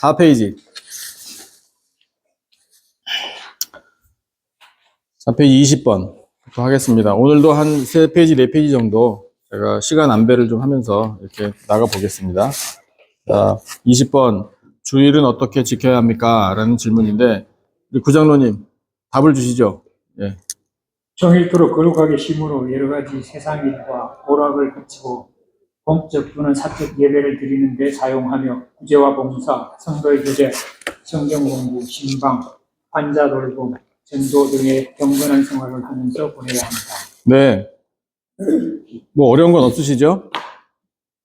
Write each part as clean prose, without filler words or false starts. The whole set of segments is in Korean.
4페이지. 4페이지 20번부터 하겠습니다. 오늘도 한 3페이지, 4페이지 정도 제가 시간 안배를 좀 하면서 이렇게 나가 보겠습니다. 자, 20번. 주일은 어떻게 지켜야 합니까? 라는 질문인데, 우리 구장로님, 답을 주시죠. 예. 종일토록 거룩하게 심으로 여러 가지 세상 일과 오락을 그치고 공적 또는 사적 예배를 드리는 데 사용하며 구제와 봉사, 성도의 교제, 성경 공부, 신방, 환자 돌봄, 전도 등의 경건한 생활을 하면서 보내야 합니다. 네. 뭐 어려운 건 없으시죠?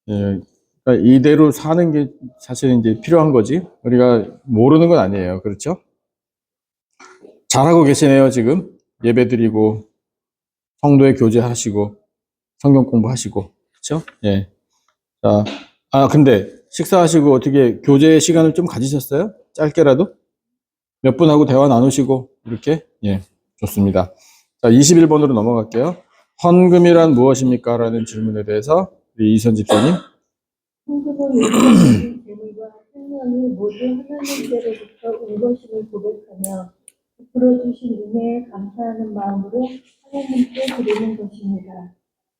예. 그러니까 이대로 사는 게 사실 이제 필요한 거지. 우리가 모르는 건 아니에요. 그렇죠? 잘하고 계시네요, 지금. 예배 드리고, 성도의 교제하시고, 성경 공부하시고. 그렇죠? 예. 자, 근데 식사하시고 어떻게 교제 시간을 좀 가지셨어요? 짧게라도? 몇 분하고 대화 나누시고, 이렇게? 예. 좋습니다. 자, 21번으로 넘어갈게요. 헌금이란 무엇입니까? 라는 질문에 대해서 우리 이선 집사님. 헌금은 우리의 재물과 생명이 모두 하나님께로부터 온 것임을 고백하며 베풀어 주신 은혜에 감사하는 마음으로 하나님께 드리는 것입니다.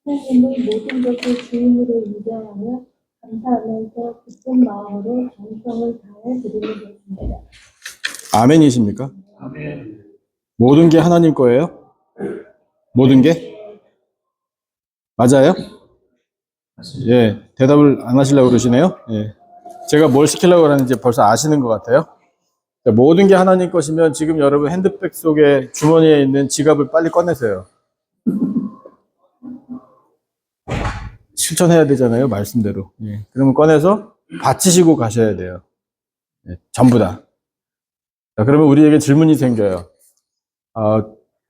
하나님은 모든 것을 주인으로 인정하며 감사하면서 기쁜 마음으로 정성을 다해 드리는 것입니다. 아멘이십니까? 아멘. 모든 게 하나님 거예요? 모든 게? 맞아요? 예, 대답을 안 하시려고 그러시네요. 예. 제가 뭘 시키려고 하는지 벌써 아시는 것 같아요. 자, 모든 게 하나님 것이면 지금 여러분 핸드백 속에 주머니에 있는 지갑을 빨리 꺼내세요. 실천해야 되잖아요, 말씀대로. 예. 그러면 꺼내서 바치시고 가셔야 돼요. 예, 전부 다. 자, 그러면 우리에게 질문이 생겨요.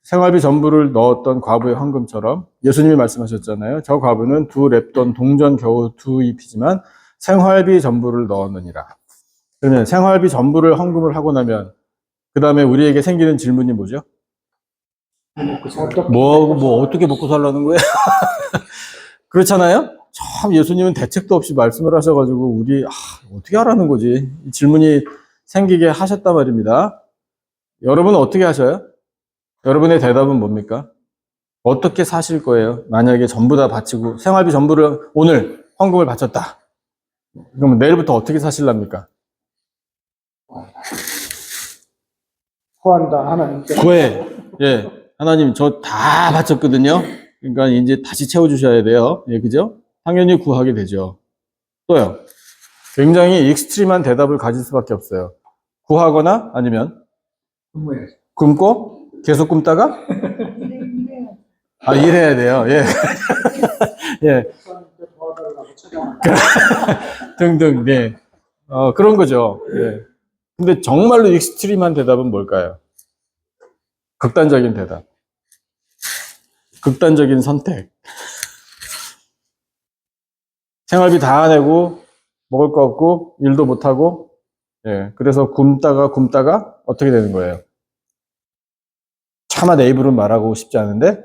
생활비 전부를 넣었던 과부의 헌금처럼 예수님이 말씀하셨잖아요. 저 과부는 2렙돈 동전 겨우 2잎이지만 생활비 전부를 넣었느니라. 그러면 생활비 전부를 헌금을 하고 나면 그 다음에 우리에게 생기는 질문이 뭐죠? 뭐 어떻게 먹고 살라는 거예요? 그렇잖아요? 참 예수님은 대책도 없이 말씀을 하셔가지고 우리 어떻게 하라는 거지? 이 질문이 생기게 하셨단 말입니다. 여러분은 어떻게 하셔요? 여러분의 대답은 뭡니까? 어떻게 사실 거예요? 만약에 전부 다 바치고 생활비 전부를 오늘 헌금을 바쳤다. 그러면 내일부터 어떻게 사실랍니까? 구한다 하나님께. 구해. 예. 하나님 저 다 바쳤거든요. 그러니까 이제 다시 채워주셔야 돼요. 예, 그죠? 당연히 구하게 되죠. 또요. 굉장히 익스트림한 대답을 가질 수밖에 없어요. 구하거나 아니면 공부해야지. 굶고 계속 굶다가 일해야 돼요. 예. 예. 등등. 네. 그런 거죠. 예. 근데 정말로 익스트림한 대답은 뭘까요? 극단적인 대답. 극단적인 선택. 생활비 다 내고 먹을 거 없고 일도 못 하고 예. 그래서 굶다가 어떻게 되는 거예요? 차마 내 입으로 말하고 싶지 않은데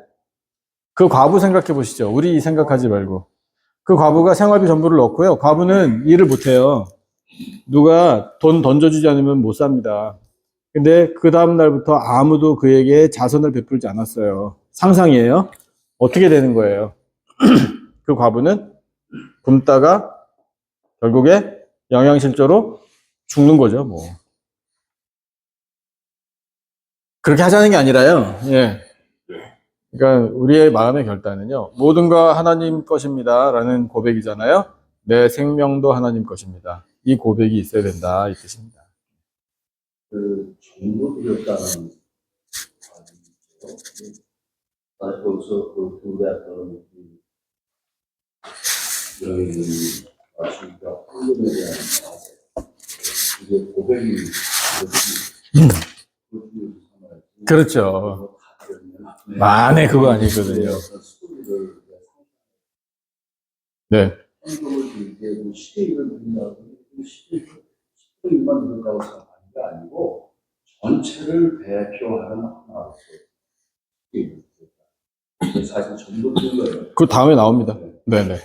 그 과부 생각해 보시죠. 우리 생각하지 말고. 그 과부가 생활비 전부를 넣고요. 과부는 일을 못 해요. 누가 돈 던져주지 않으면 못 삽니다. 근데 그 다음 날부터 아무도 그에게 자선을 베풀지 않았어요. 상상이에요. 어떻게 되는 거예요? 그 과부는 굶다가 결국에 영양실조로 죽는 거죠, 뭐. 그렇게 하자는 게 아니라요. 예. 그러니까 우리의 마음의 결단은요. 모든 거 하나님 것입니다. 라는 고백이잖아요. 내 생명도 하나님 것입니다. 이 고백이 있어야 된다. 이 뜻입니다. 정도 드렸다는 거기서 교회학교는 여러분들이 아십니까? 헌금에 대한 이게 고백이 그렇죠. 만에 그거 아니거든요. 네. 헌금을 드릴 때 10대1을 드린다고 하면 10대1만 드린다고 생각하는 게 아니고 전체를 대표하는 하나로서 사실 전부 드린 거예요. 그 다음에 나옵니다. 네네.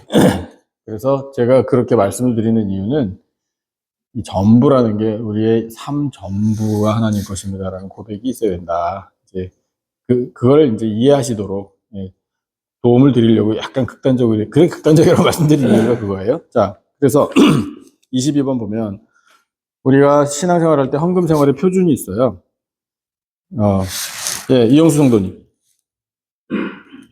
그래서 제가 그렇게 말씀을 드리는 이유는 이 전부라는 게 우리의 삶 전부가 하나님 것입니다라는 고백이 있어야 된다. 이제 그걸 이제 이해하시도록 예, 도움을 드리려고 약간 극단적으로, 그래 극단적이라고 말씀드리는 이유가 그거예요. 자, 그래서 22번 보면 우리가 신앙생활 할 때 헌금 생활의 표준이 있어요. 예, 이영수 성도님.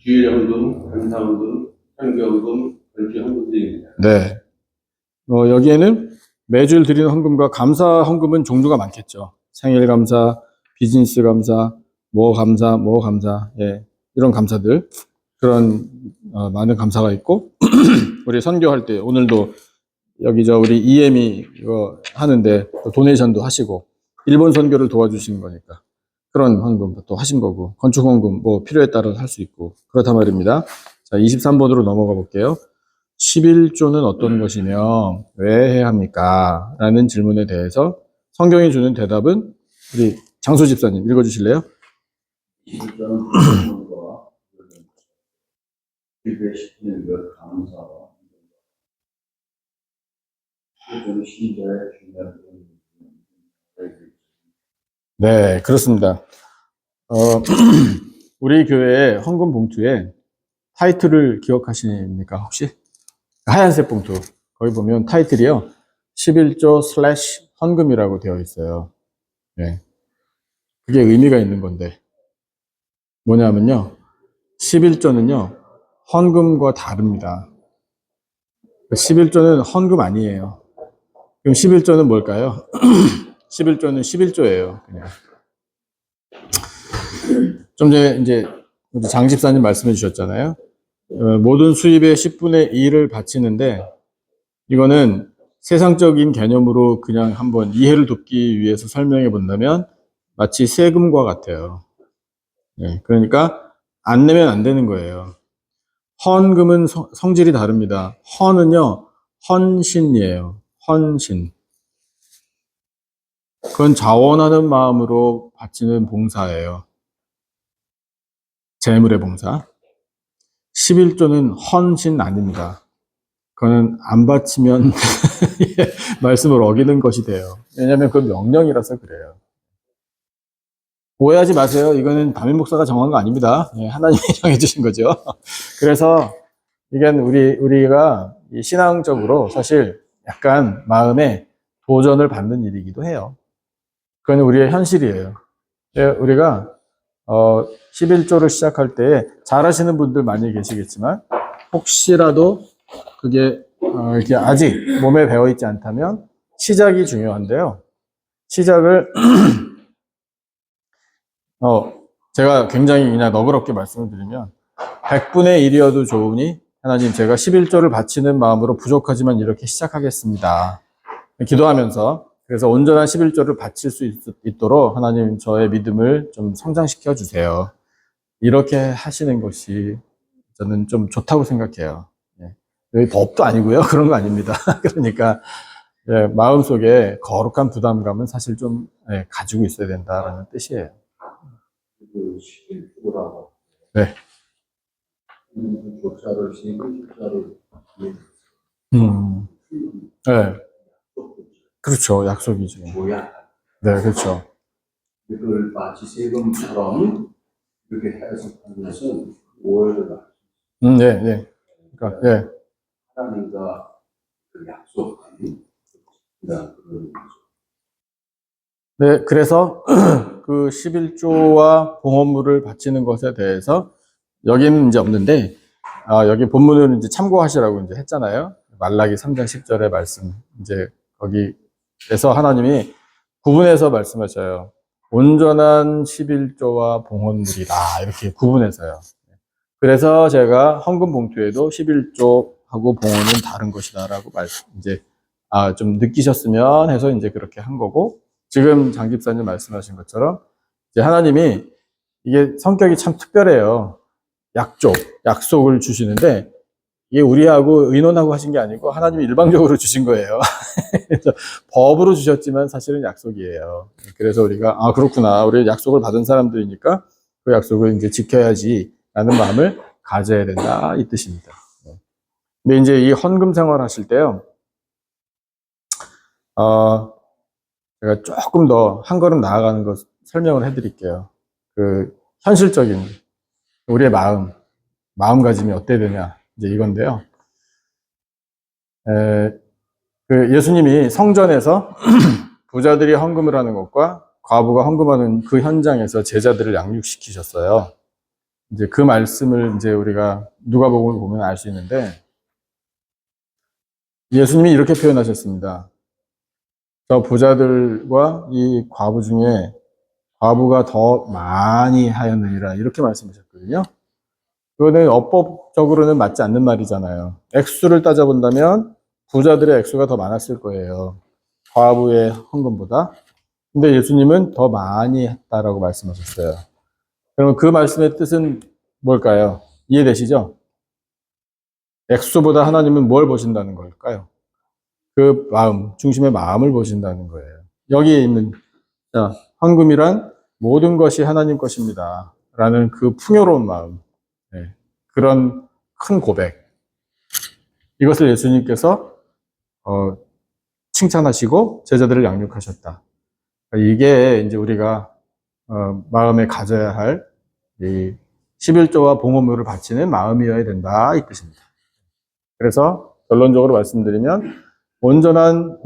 주일 헌금, 감사 헌금, 상기 헌금, 별기 헌금 등입니다. 네. 여기에는 매주일 드리는 헌금과 감사 헌금은 종류가 많겠죠. 생일 감사, 비즈니스 감사, 뭐 감사, 예, 이런 감사들. 그런, 많은 감사가 있고, 우리 선교할 때, 오늘도 여기 우리 EM이 이거 하는데, 도네이션도 하시고, 일본 선교를 도와주시는 거니까. 그런 헌금도 또 하신 거고, 건축 헌금, 뭐, 필요에 따라 할 수 있고, 그렇단 말입니다. 자, 23번으로 넘어가 볼게요. 11조는 어떤 것이며 왜 해야 합니까? 라는 질문에 대해서 성경이 주는 대답은 우리 장소 집사님 읽어주실래요? 21조는 부모님과 일배 시키는 것 감사와 11조는 신자의 중요한 네, 그렇습니다. 우리 교회의 헌금 봉투에 타이틀을 기억하십니까, 혹시? 하얀색 봉투. 거기 보면 타이틀이요. 11조 슬래시 헌금이라고 되어 있어요. 네. 그게 의미가 있는 건데. 뭐냐면요. 11조는요. 헌금과 다릅니다. 11조는 헌금 아니에요. 그럼 11조는 뭘까요? 11조는 11조예요. 그냥. 좀 전에 이제 우리 장 집사님 말씀해 주셨잖아요. 모든 수입의 10분의 1을 바치는데 이거는 세상적인 개념으로 그냥 한번 이해를 돕기 위해서 설명해 본다면 마치 세금과 같아요. 네, 그러니까 안 내면 안 되는 거예요. 헌금은 성질이 다릅니다. 헌은요, 헌신이에요. 헌신. 그건 자원하는 마음으로 바치는 봉사예요. 재물의 봉사. 11조는 헌신 아닙니다. 그거는 안 바치면 말씀을 어기는 것이 돼요. 왜냐하면 그건 명령이라서 그래요. 오해하지 마세요. 이거는 담임 목사가 정한 거 아닙니다. 예, 하나님이 정해주신 거죠. 그래서 이건 우리가 신앙적으로 사실 약간 마음에 도전을 받는 일이기도 해요. 그건 우리의 현실이에요. 예, 우리가 11조를 시작할 때 잘하시는 분들 많이 계시겠지만 혹시라도 그게 이렇게 아직 몸에 배어 있지 않다면 시작이 중요한데요. 시작을 제가 굉장히 그냥 너그럽게 말씀을 드리면 100분의 1이어도 좋으니 하나님 제가 11조를 바치는 마음으로 부족하지만 이렇게 시작하겠습니다. 기도하면서 그래서 온전한 11조를 바칠 수 있도록 하나님 저의 믿음을 좀 성장시켜 주세요. 이렇게 하시는 것이 저는 좀 좋다고 생각해요. 여기 법도 아니고요. 그런 거 아닙니다. 그러니까 마음속에 거룩한 부담감은 사실 좀 가지고 있어야 된다라는 뜻이에요. 그 11조라고. 네. 조자를 세금자를 네. 그렇죠. 약속이죠. 뭐야? 네, 그렇죠. 이걸 마치 세금처럼 이렇게 해석하는 것은 오해를 받습니다. 네, 네. 그러니까, 네. 하나님과 그 약속하는 그런 네, 그래서 그 11조와 봉헌물을 바치는 것에 대해서 여기는 이제 없는데, 여기 본문을 이제 참고하시라고 이제 했잖아요. 말라기 3장 10절의 말씀. 이제 거기에서 하나님이 구분해서 말씀하셔요. 온전한 11조와 봉헌물이다. 이렇게 구분해서요. 그래서 제가 헌금 봉투에도 11조하고 봉헌은 다른 것이다라고 이제 좀 느끼셨으면 해서 이제 그렇게 한 거고, 지금 장 집사님 말씀하신 것처럼 이제 하나님이 이게 성격이 참 특별해요. 약속을 주시는데 이게 우리하고 의논하고 하신 게 아니고 하나님이 일방적으로 주신 거예요. 그래서 법으로 주셨지만 사실은 약속이에요. 그래서 우리가 그렇구나. 우리 약속을 받은 사람들이니까 그 약속을 이제 지켜야지라는 마음을 가져야 된다 이 뜻입니다. 근데 이제 이 헌금 생활 하실 때요. 제가 조금 더 한 걸음 나아가는 것 설명을 해드릴게요. 그 현실적인 우리의 마음가짐이 어때야 되냐 이제 이건데요. 그 예수님이 성전에서 부자들이 헌금을 하는 것과 과부가 헌금하는 그 현장에서 제자들을 양육시키셨어요. 이제 그 말씀을 이제 우리가 누가복음을 보면 알 수 있는데 예수님이 이렇게 표현하셨습니다. 저 부자들과 이 과부 중에 과부가 더 많이 하였느니라 이렇게 말씀하셨거든요. 그거는 어법적으로는 맞지 않는 말이잖아요. 액수를 따져본다면 부자들의 액수가 더 많았을 거예요. 과부의 헌금보다. 근데 예수님은 더 많이 했다라고 말씀하셨어요. 그러면 그 말씀의 뜻은 뭘까요? 이해되시죠? 액수보다 하나님은 뭘 보신다는 걸까요? 그 마음, 중심의 마음을 보신다는 거예요. 여기에 있는, 자, 헌금이란 모든 것이 하나님 것입니다. 라는 그 풍요로운 마음, 네, 그런 큰 고백. 이것을 예수님께서, 칭찬하시고 제자들을 양육하셨다. 이게 이제 우리가, 마음에 가져야 할, 이 11조와 봉헌물을 바치는 마음이어야 된다. 이 뜻입니다. 그래서 결론적으로 말씀드리면, 온전한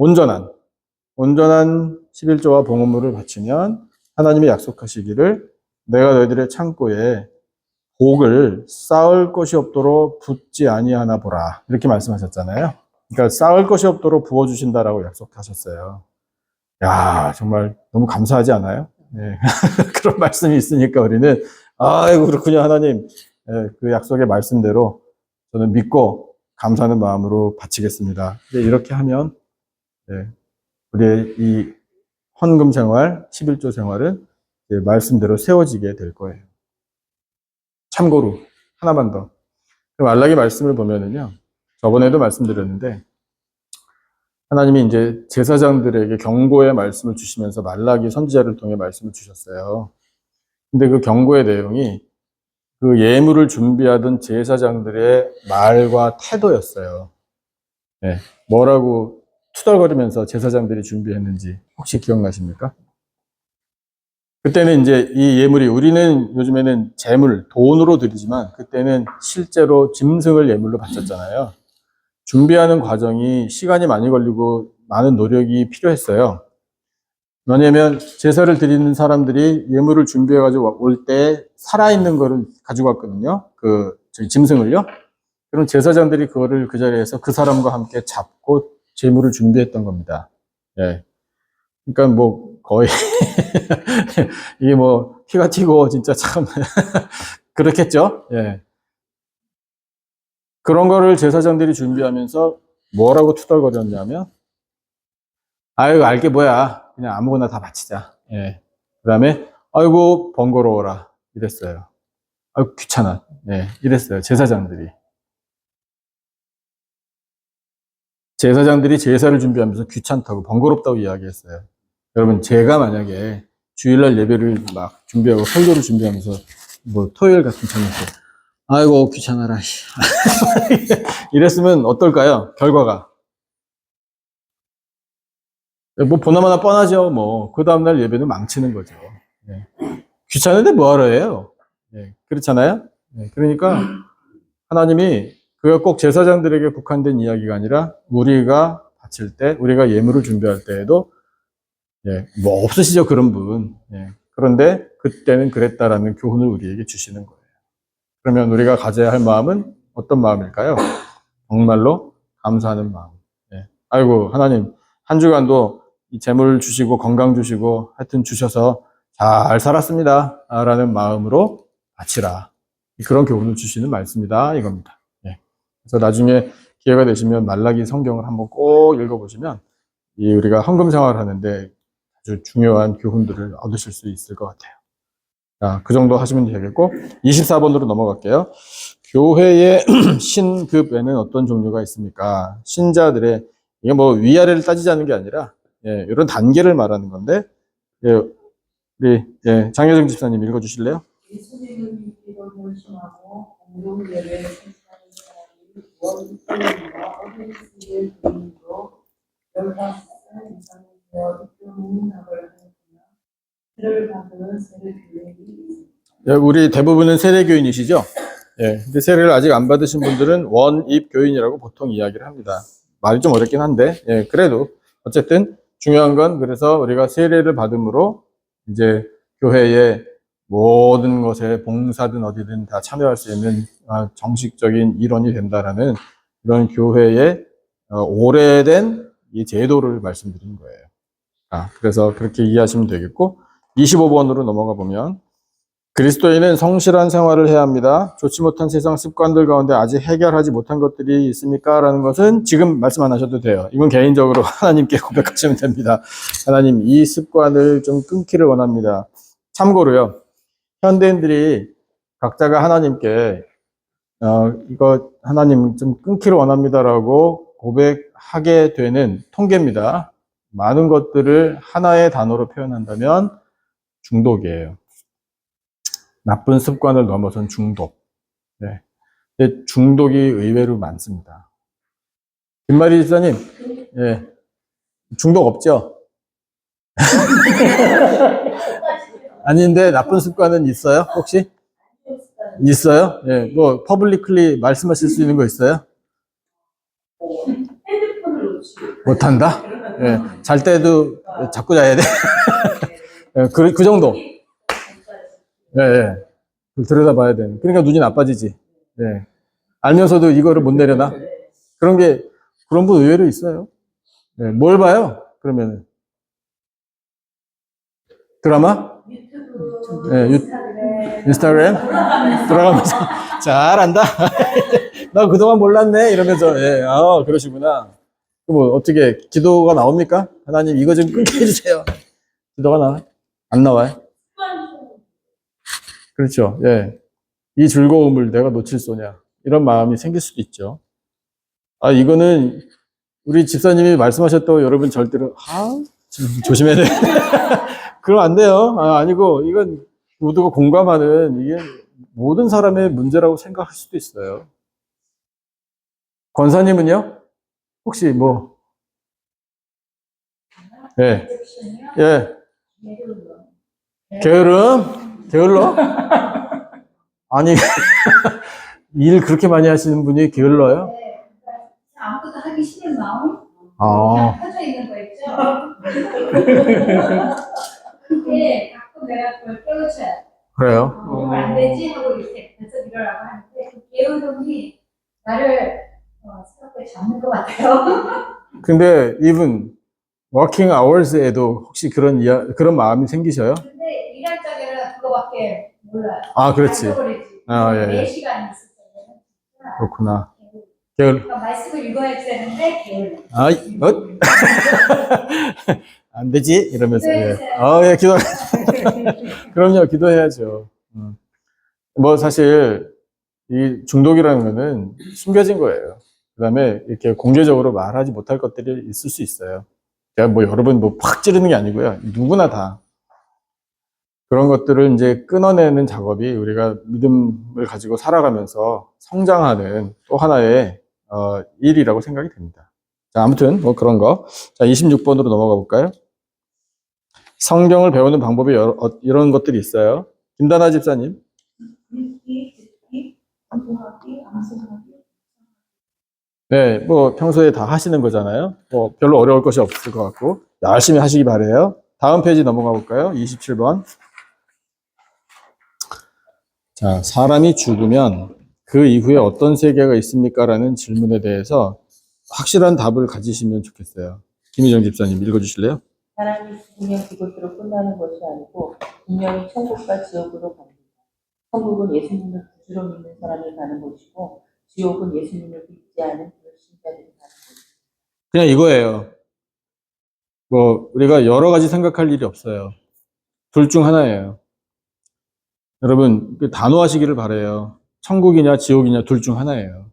11조와 봉헌물을 바치면 하나님이 약속하시기를 내가 너희들의 창고에 복을 쌓을 것이 없도록 붓지 아니하나 보라. 이렇게 말씀하셨잖아요. 그러니까 쌓을 것이 없도록 부어주신다라고 약속하셨어요. 야, 정말 너무 감사하지 않아요? 네. 그런 말씀이 있으니까 우리는 아이고 그렇군요 하나님. 네, 그 약속의 말씀대로 저는 믿고 감사하는 마음으로 바치겠습니다. 이렇게 하면 네, 우리의 이 헌금 생활, 11조 생활은 말씀대로 세워지게 될 거예요. 참고로 하나만 더. 말라기 말씀을 보면은요. 저번에도 말씀드렸는데 하나님이 이제 제사장들에게 경고의 말씀을 주시면서 말라기 선지자를 통해 말씀을 주셨어요. 근데 그 경고의 내용이 그 예물을 준비하던 제사장들의 말과 태도였어요. 네, 뭐라고 투덜거리면서 제사장들이 준비했는지 혹시 기억나십니까? 그때는 이제 이 예물이 우리는 요즘에는 재물, 돈으로 드리지만 그때는 실제로 짐승을 예물로 바쳤잖아요. 준비하는 과정이 시간이 많이 걸리고 많은 노력이 필요했어요. 왜냐하면 제사를 드리는 사람들이 예물을 준비해가지고 올 때 살아있는 거를 가지고 왔거든요. 저희 짐승을요. 그럼 제사장들이 그거를 그 자리에서 그 사람과 함께 잡고 제물을 준비했던 겁니다. 예. 그러니까 뭐 거의 이게 뭐 피가 튀고 진짜 참 그렇겠죠. 예. 그런 거를 제사장들이 준비하면서 뭐라고 투덜거렸냐면 아유 알게 뭐야 그냥 아무거나 다 바치자. 예. 그다음에 아이고 번거로워라 이랬어요. 아이고 귀찮아. 예. 이랬어요. 제사장들이 제사를 준비하면서 귀찮다고 번거롭다고 이야기했어요. 여러분 제가 만약에 주일날 예배를 막 준비하고 설교를 준비하면서 뭐 토요일 같은 저녁에 아이고 귀찮아라 이랬으면 어떨까요? 결과가 뭐 보나마나 뻔하죠. 뭐 그 다음날 예배는 망치는 거죠. 예. 귀찮은데 뭐하러 해요? 예. 그렇잖아요. 예. 그러니까 하나님이 그가 꼭 제사장들에게 국한된 이야기가 아니라 우리가 바칠 때 우리가 예물을 준비할 때에도 예, 뭐 없으시죠 그런 분. 예. 그런데 그때는 그랬다라는 교훈을 우리에게 주시는 거예요. 그러면 우리가 가져야 할 마음은 어떤 마음일까요? 정말로 감사하는 마음. 예. 아이고 하나님 한 주간도 이 재물 주시고 건강 주시고 하여튼 주셔서 잘 살았습니다. 라는 마음으로 바치라. 그런 교훈을 주시는 말씀이다 이겁니다. 예. 그래서 나중에 기회가 되시면 말라기 성경을 한번 꼭 읽어보시면 이 우리가 헌금 생활을 하는데 아주 중요한 교훈들을 얻으실 수 있을 것 같아요. 자, 그 정도 하시면 되겠고 24번으로 넘어갈게요. 교회의 신급에는 어떤 종류가 있습니까? 신자들의 이게 뭐 위아래를 따지자는 게 아니라 예, 이런 단계를 말하는 건데 예, 우리 장효정 집사님 읽어주실래요? 예수님을 믿기로 결심하고 공동 예배에 참석하는 사람이 원수님과 어린이집을 드림으로 15살 인상을 되어 문학을 하였구나. 그를 받은 세례 교인이 있습니다. 예, 우리 대부분은 세례교인이시죠? 예, 근데 세례를 아직 안 받으신 분들은 원입교인이라고 보통 이야기를 합니다. 말이 좀 어렵긴 한데, 예, 그래도 어쨌든 중요한 건 그래서 우리가 세례를 받음으로 이제 교회의 모든 것에 봉사든 어디든 다 참여할 수 있는 정식적인 일원이 된다라는 그런 교회의 오래된 이 제도를 말씀드린 거예요. 그래서 그렇게 이해하시면 되겠고, 25번으로 넘어가 보면 그리스도인은 성실한 생활을 해야 합니다. 좋지 못한 세상 습관들 가운데 아직 해결하지 못한 것들이 있습니까? 라는 것은 지금 말씀 안 하셔도 돼요. 이건 개인적으로 하나님께 고백하시면 됩니다. 하나님, 이 습관을 좀 끊기를 원합니다. 참고로요, 현대인들이 각자가 하나님께 이거 하나님 좀 끊기를 원합니다라고 고백하게 되는 통계입니다. 많은 것들을 하나의 단어로 표현한다면 중독이에요. 나쁜 습관을 넘어선 중독. 네. 근데 중독이 의외로 많습니다. 김마리 집사님, 예. 중독 없죠? 아닌데 나쁜 습관은 있어요? 혹시? 있어요? 예. 뭐 퍼블리클리 말씀하실 수 있는 거 있어요? 핸드폰을 놓치고 못한다? 예. 잘 때도 자꾸 자야 돼. 예. 그 정도. 예, 예. 들여다봐야 돼. 그러니까 눈이 나빠지지. 예. 알면서도 이거를 못 내려놔? 그런 분 의외로 있어요. 예. 뭘 봐요? 그러면은. 드라마? 유튜브, 예, 인스타그램? 돌아가면서. 잘한다. 나 그동안 몰랐네. 이러면서. 예. 그러시구나. 그럼 어떻게, 기도가 나옵니까? 하나님, 이거 좀 끊게 해주세요. 기도가 나와요? 안 나와요? 그렇죠. 예. 이 즐거움을 내가 놓칠 소냐. 이런 마음이 생길 수도 있죠. 이거는 우리 집사님이 말씀하셨다고 여러분 절대로, 조심해야 돼. 그러면 안 돼요. 아니고, 이건 모두가 공감하는, 이게 모든 사람의 문제라고 생각할 수도 있어요. 권사님은요? 혹시 뭐, 예. 예. 게을러? 아니, 일 그렇게 많이 하시는 분이 게을러요? 네, 아무것도 하기 싫은 마음 아, 그냥 펴져 있는 거 있죠. 근데 가끔 내가 그걸 깨우쳐야 돼. 그래요? 이거 안 되지 하고 이렇게 벌써 이러라고 하는데 그 게으름이 나를 새롭게 잡는 것 같아요. 근데, even, 워킹 아워rs에도 혹시 그런 마음이 생기셔요? 근데 일할 적에는 그거밖에 몰라요. 그렇지. 잊어버리지. 예. 4시간 있을 때는 그렇구나. 게을, 그러니까 말씀을 읽어야 되는데 게을러. 안 되지? 이러면서. 예. 기도해주세요. 예, 그럼요, 기도해야죠. 뭐, 사실, 이 중독이라는 거는 숨겨진 거예요. 그 다음에 이렇게 공개적으로 말하지 못할 것들이 있을 수 있어요. 제가 뭐 여러분 확 찌르는 게 아니고요. 누구나 다. 그런 것들을 이제 끊어내는 작업이 우리가 믿음을 가지고 살아가면서 성장하는 또 하나의 일이라고 생각이 됩니다. 자, 아무튼 뭐 그런 거. 자, 26번으로 넘어가 볼까요? 성경을 배우는 방법이 이런 것들이 있어요. 김다나 집사님. 읽기, 듣기, 공부하기, 암송하기. 네, 뭐 평소에 다 하시는 거잖아요. 뭐 별로 어려울 것이 없을 것 같고 열심히 하시기 바래요. 다음 페이지 넘어가 볼까요? 27번. 자, 사람이 죽으면 그 이후에 어떤 세계가 있습니까? 라는 질문에 대해서 확실한 답을 가지시면 좋겠어요. 김희정 집사님 읽어주실래요? 사람이 죽으면 그곳으로 끝나는 것이 아니고 분명히 천국과 지옥으로 갑니다. 천국은 예수님을 구주로 믿는 사람이 가는 곳이고 지옥은 예수님을 믿지 않은 불신자들이 가는 곳입니다. 그냥 이거예요. 뭐 우리가 여러 가지 생각할 일이 없어요. 둘 중 하나예요. 여러분 단호하시기를 바라요. 천국이냐 지옥이냐 둘 중 하나예요.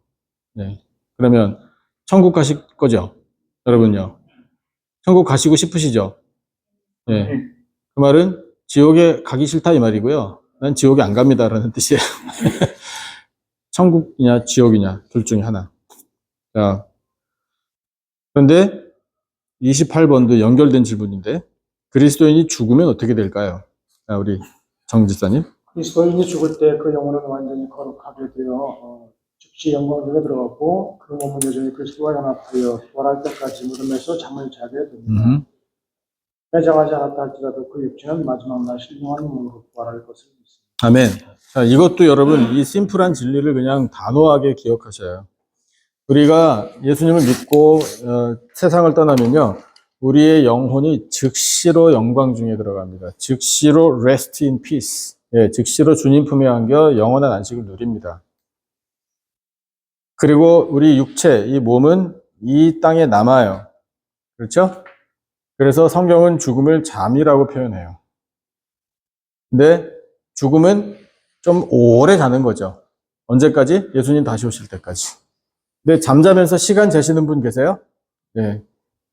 네. 그러면 천국 가실 거죠? 여러분요. 천국 가시고 싶으시죠? 네. 그 말은 지옥에 가기 싫다 이 말이고요. 난 지옥에 안 갑니다라는 뜻이에요. 천국이냐 지옥이냐 둘 중에 하나. 자, 그런데 28번도 연결된 질문인데, 그리스도인이 죽으면 어떻게 될까요? 자, 우리 정 집사님. 그리스도인이 죽을 때 그 영혼은 완전히 거룩하게 되어 즉시 영광중에 들어갔고 그 몸은 여전히 그리스도와 연합하여 부활할 때까지 무덤에서 잠을 자게 됩니다. 매장하지 않았다 할지라도 그 육체는 마지막 날 신령한 몸으로 부활할 것을 믿습니다. 아멘. 자, 이것도 여러분, 이 심플한 진리를 그냥 단호하게 기억하셔요. 우리가 예수님을 믿고 세상을 떠나면요, 우리의 영혼이 즉시로 영광 중에 들어갑니다. 즉시로 rest in peace. 예, 즉시로 주님 품에 안겨 영원한 안식을 누립니다. 그리고 우리 육체, 이 몸은 이 땅에 남아요. 그렇죠? 그래서 성경은 죽음을 잠이라고 표현해요. 근데 죽음은 좀 오래 자는 거죠. 언제까지? 예수님 다시 오실 때까지. 근데 잠자면서 시간 재시는 분 계세요? 예.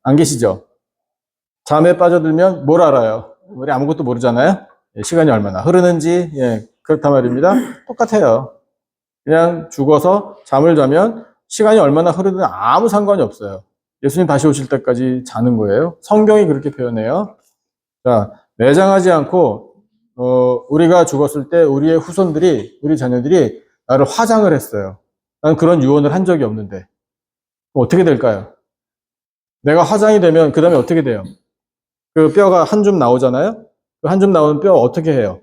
안 계시죠? 잠에 빠져들면 뭘 알아요? 우리 아무것도 모르잖아요? 예, 시간이 얼마나 흐르는지, 예, 그렇단 말입니다. 똑같아요. 그냥 죽어서 잠을 자면 시간이 얼마나 흐르든 아무 상관이 없어요. 예수님 다시 오실 때까지 자는 거예요. 성경이 그렇게 표현해요. 자, 매장하지 않고, 우리가 죽었을 때 우리의 후손들이, 우리 자녀들이 나를 화장을 했어요. 난 그런 유언을 한 적이 없는데. 어떻게 될까요? 내가 화장이 되면, 그 다음에 어떻게 돼요? 그 뼈가 한 줌 나오잖아요? 그 한 줌 나오는 뼈 어떻게 해요?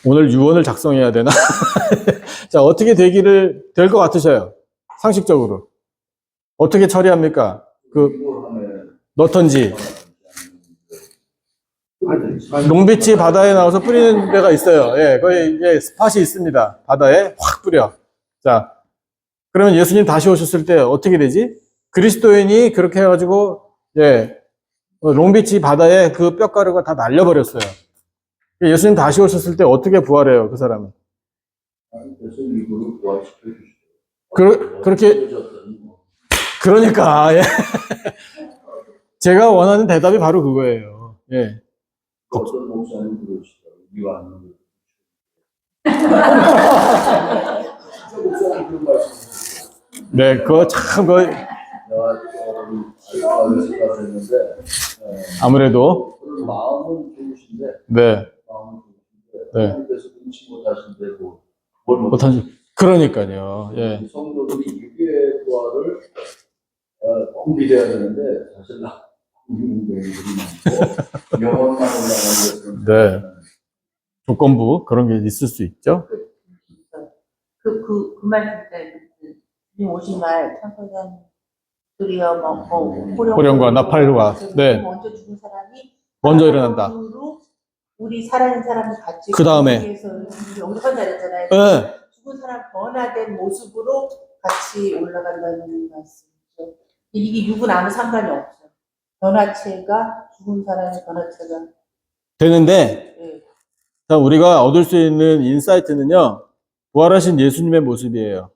오늘 유언을 작성해야 되나? 자, 어떻게 될 것 같으셔요? 상식적으로. 어떻게 처리합니까? 넣던지. 농비치 바다에 나와서 뿌리는 데가 있어요. 예, 거기 스팟이 있습니다. 바다에 확 뿌려. 자, 그러면 예수님 다시 오셨을 때 어떻게 되지? 그리스도인이 그렇게 해가지고, 예, 롱비치 바다에 그 뼈가루가 다 날려버렸어요. 예수님 다시 오셨을 때 어떻게 부활해요, 그 사람은? 그래서 일부러 부활시켜 주시죠. 그렇게, 그러니까, 예. 제가 원하는 대답이 바로 그거예요. 예. 어떤 목사님 그러시더라고요. 이완. 목사님 그런 말씀. 네, 그거 참, 내가 생각을 했는데 아무래도, 마음은 좋으신데 네. 마음은 좋으신데 네. 하나님께서 눈치 못하신데 뭘 못하죠. 그러니까요. 예. 성도들이 육의 부활을 꼭 믿어야 되는데 사실 문제들이 많고 영원만 올라가는 것은 네. 조건부, 그런 게 있을 수 있죠. 그 말씀 때, 주님 오신 날, 천사장들이여, 호령과 나팔과, 네. 먼저 죽은 사람이 먼저 일어난다. 우리 살아있는 사람을 같이 그 다음에. 위해서 영접한 자랬잖아요. 네. 죽은 사람 변화된 모습으로 같이 올라간다는 말씀이죠. 이게 육은 아무 상관이 없어요. 변화체가 죽은 사람의 변화체가 되는데, 예. 자, 우리가 얻을 수 있는 인사이트는요, 부활하신 예수님의 모습이에요.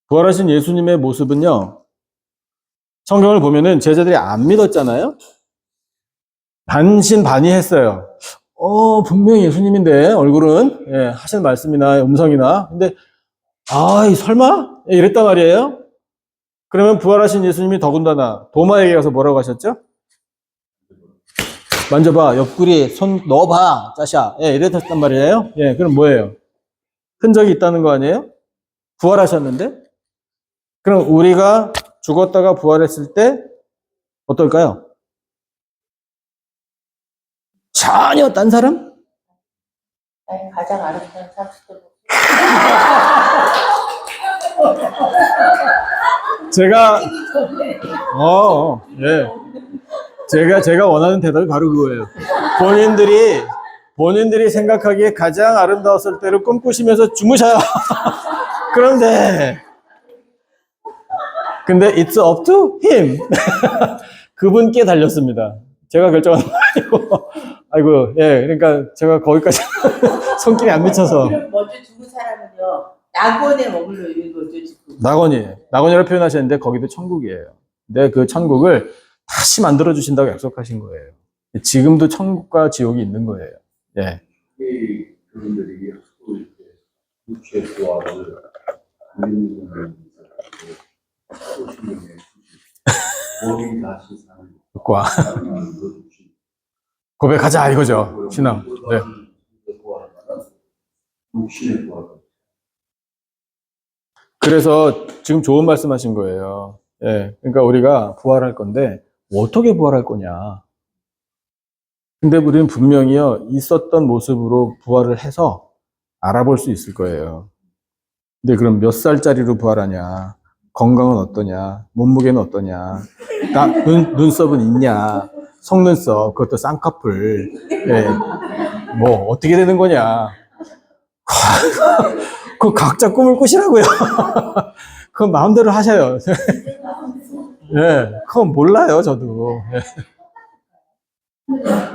부활하신 예수님의 모습은요, 성경을 보면은 제자들이 안 믿었잖아요? 반신반의했어요. 분명히 예수님인데, 얼굴은, 예, 하신 말씀이나 음성이나. 근데, 설마? 예, 이랬단 말이에요. 그러면 부활하신 예수님이 더군다나 도마에게 가서 뭐라고 하셨죠? 만져봐, 옆구리 손 넣어봐, 짜샤. 예, 이랬단 말이에요. 예, 그럼 뭐예요? 흔적이 있다는 거 아니에요? 부활하셨는데? 그럼 우리가 죽었다가 부활했을 때 어떨까요? 전혀 딴 사람? 나의 가장 아름다운 30대 제가 예. 제가 원하는 대답이 바로 그거예요. 본인들이 생각하기에 가장 아름다웠을 때를 꿈꾸시면서 주무셔요. 그럼 돼. 근데 it's up to him. 그분께 달렸습니다. 제가 결정하는 거 아니고. 아이고, 예. 그러니까 제가 거기까지 손길이 안 미쳐서. 먼저 죽은 사람은요, 낙원에 머물러 있는 거죠, 지금. 낙원이에요. 낙원이라고 표현하셨는데 거기도 천국이에요. 근데 그 천국을 다시 만들어 주신다고 약속하신 거예요. 지금도 천국과 지옥이 있는 거예요. 예. 그분들이 자꾸 이렇게 육체의 부활을 안 믿는 분들이 신경에 몸이 다시 사는 과 고백하자 이거죠. 신앙. 네. 육신의 부활. 그래서 지금 좋은 말씀하신 거예요. 예. 그러니까 우리가 부활할 건데 어떻게 부활할 거냐. 근데 우리는 분명히요, 있었던 모습으로 부활을 해서 알아볼 수 있을 거예요. 근데 그럼 몇 살짜리로 부활하냐? 건강은 어떠냐? 몸무게는 어떠냐? 눈썹은 있냐? 속눈썹, 그것도 쌍꺼풀. 예. 뭐, 어떻게 되는 거냐? 그 각자 꿈을 꾸시라고요. 그건 마음대로 하셔요. 예. 그건 몰라요, 저도. 예.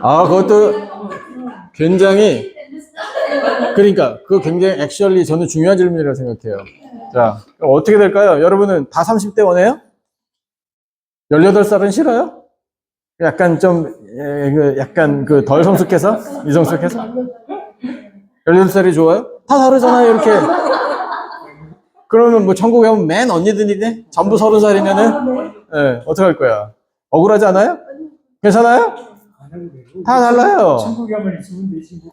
그것도 굉장히, 그러니까, 그거 굉장히 액츄얼리 저는 중요한 질문이라고 생각해요. 자, 어떻게 될까요? 여러분은 다 30대 원해요? 18살은 싫어요? 약간 좀, 약간 덜 성숙해서? 미성숙해서? 18살이 좋아요? 다 다르잖아요, 이렇게. 그러면 뭐 천국에 오면 맨 언니들이네? 전부 30살이면은? 예, 어떡할 거야? 억울하지 않아요? 괜찮아요? 다 달라요. 천국에 한번 있으면 되지. 뭐.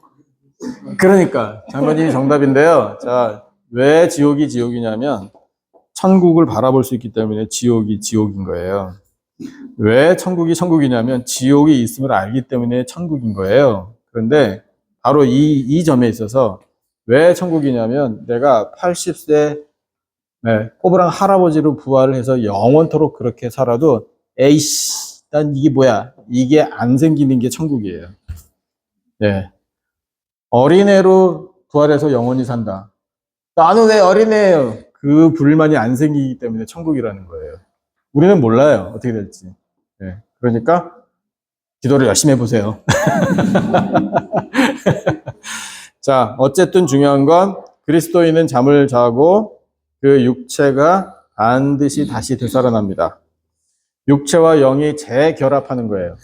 그러니까 장모님이 정답인데요. 자, 왜 지옥이 지옥이냐면 천국을 바라볼 수 있기 때문에 지옥이 지옥인 거예요. 왜 천국이 천국이냐면 지옥이 있음을 알기 때문에 천국인 거예요. 그런데 바로 이 점에 있어서 왜 천국이냐면 내가 80세 꼬부랑 할아버지로 부활을 해서 영원토록 그렇게 살아도 에이씨, 난 이게 뭐야? 이게 안 생기는 게 천국이에요. 네. 어린애로 부활해서 영원히 산다. 나는 왜 어린애예요? 그 불만이 안 생기기 때문에 천국이라는 거예요. 우리는 몰라요. 어떻게 될지. 네. 그러니까 기도를 열심히 해보세요. 자, 어쨌든 중요한 건 그리스도인은 잠을 자고 그 육체가 반드시 다시 되살아납니다. 육체와 영이 재결합하는 거예요.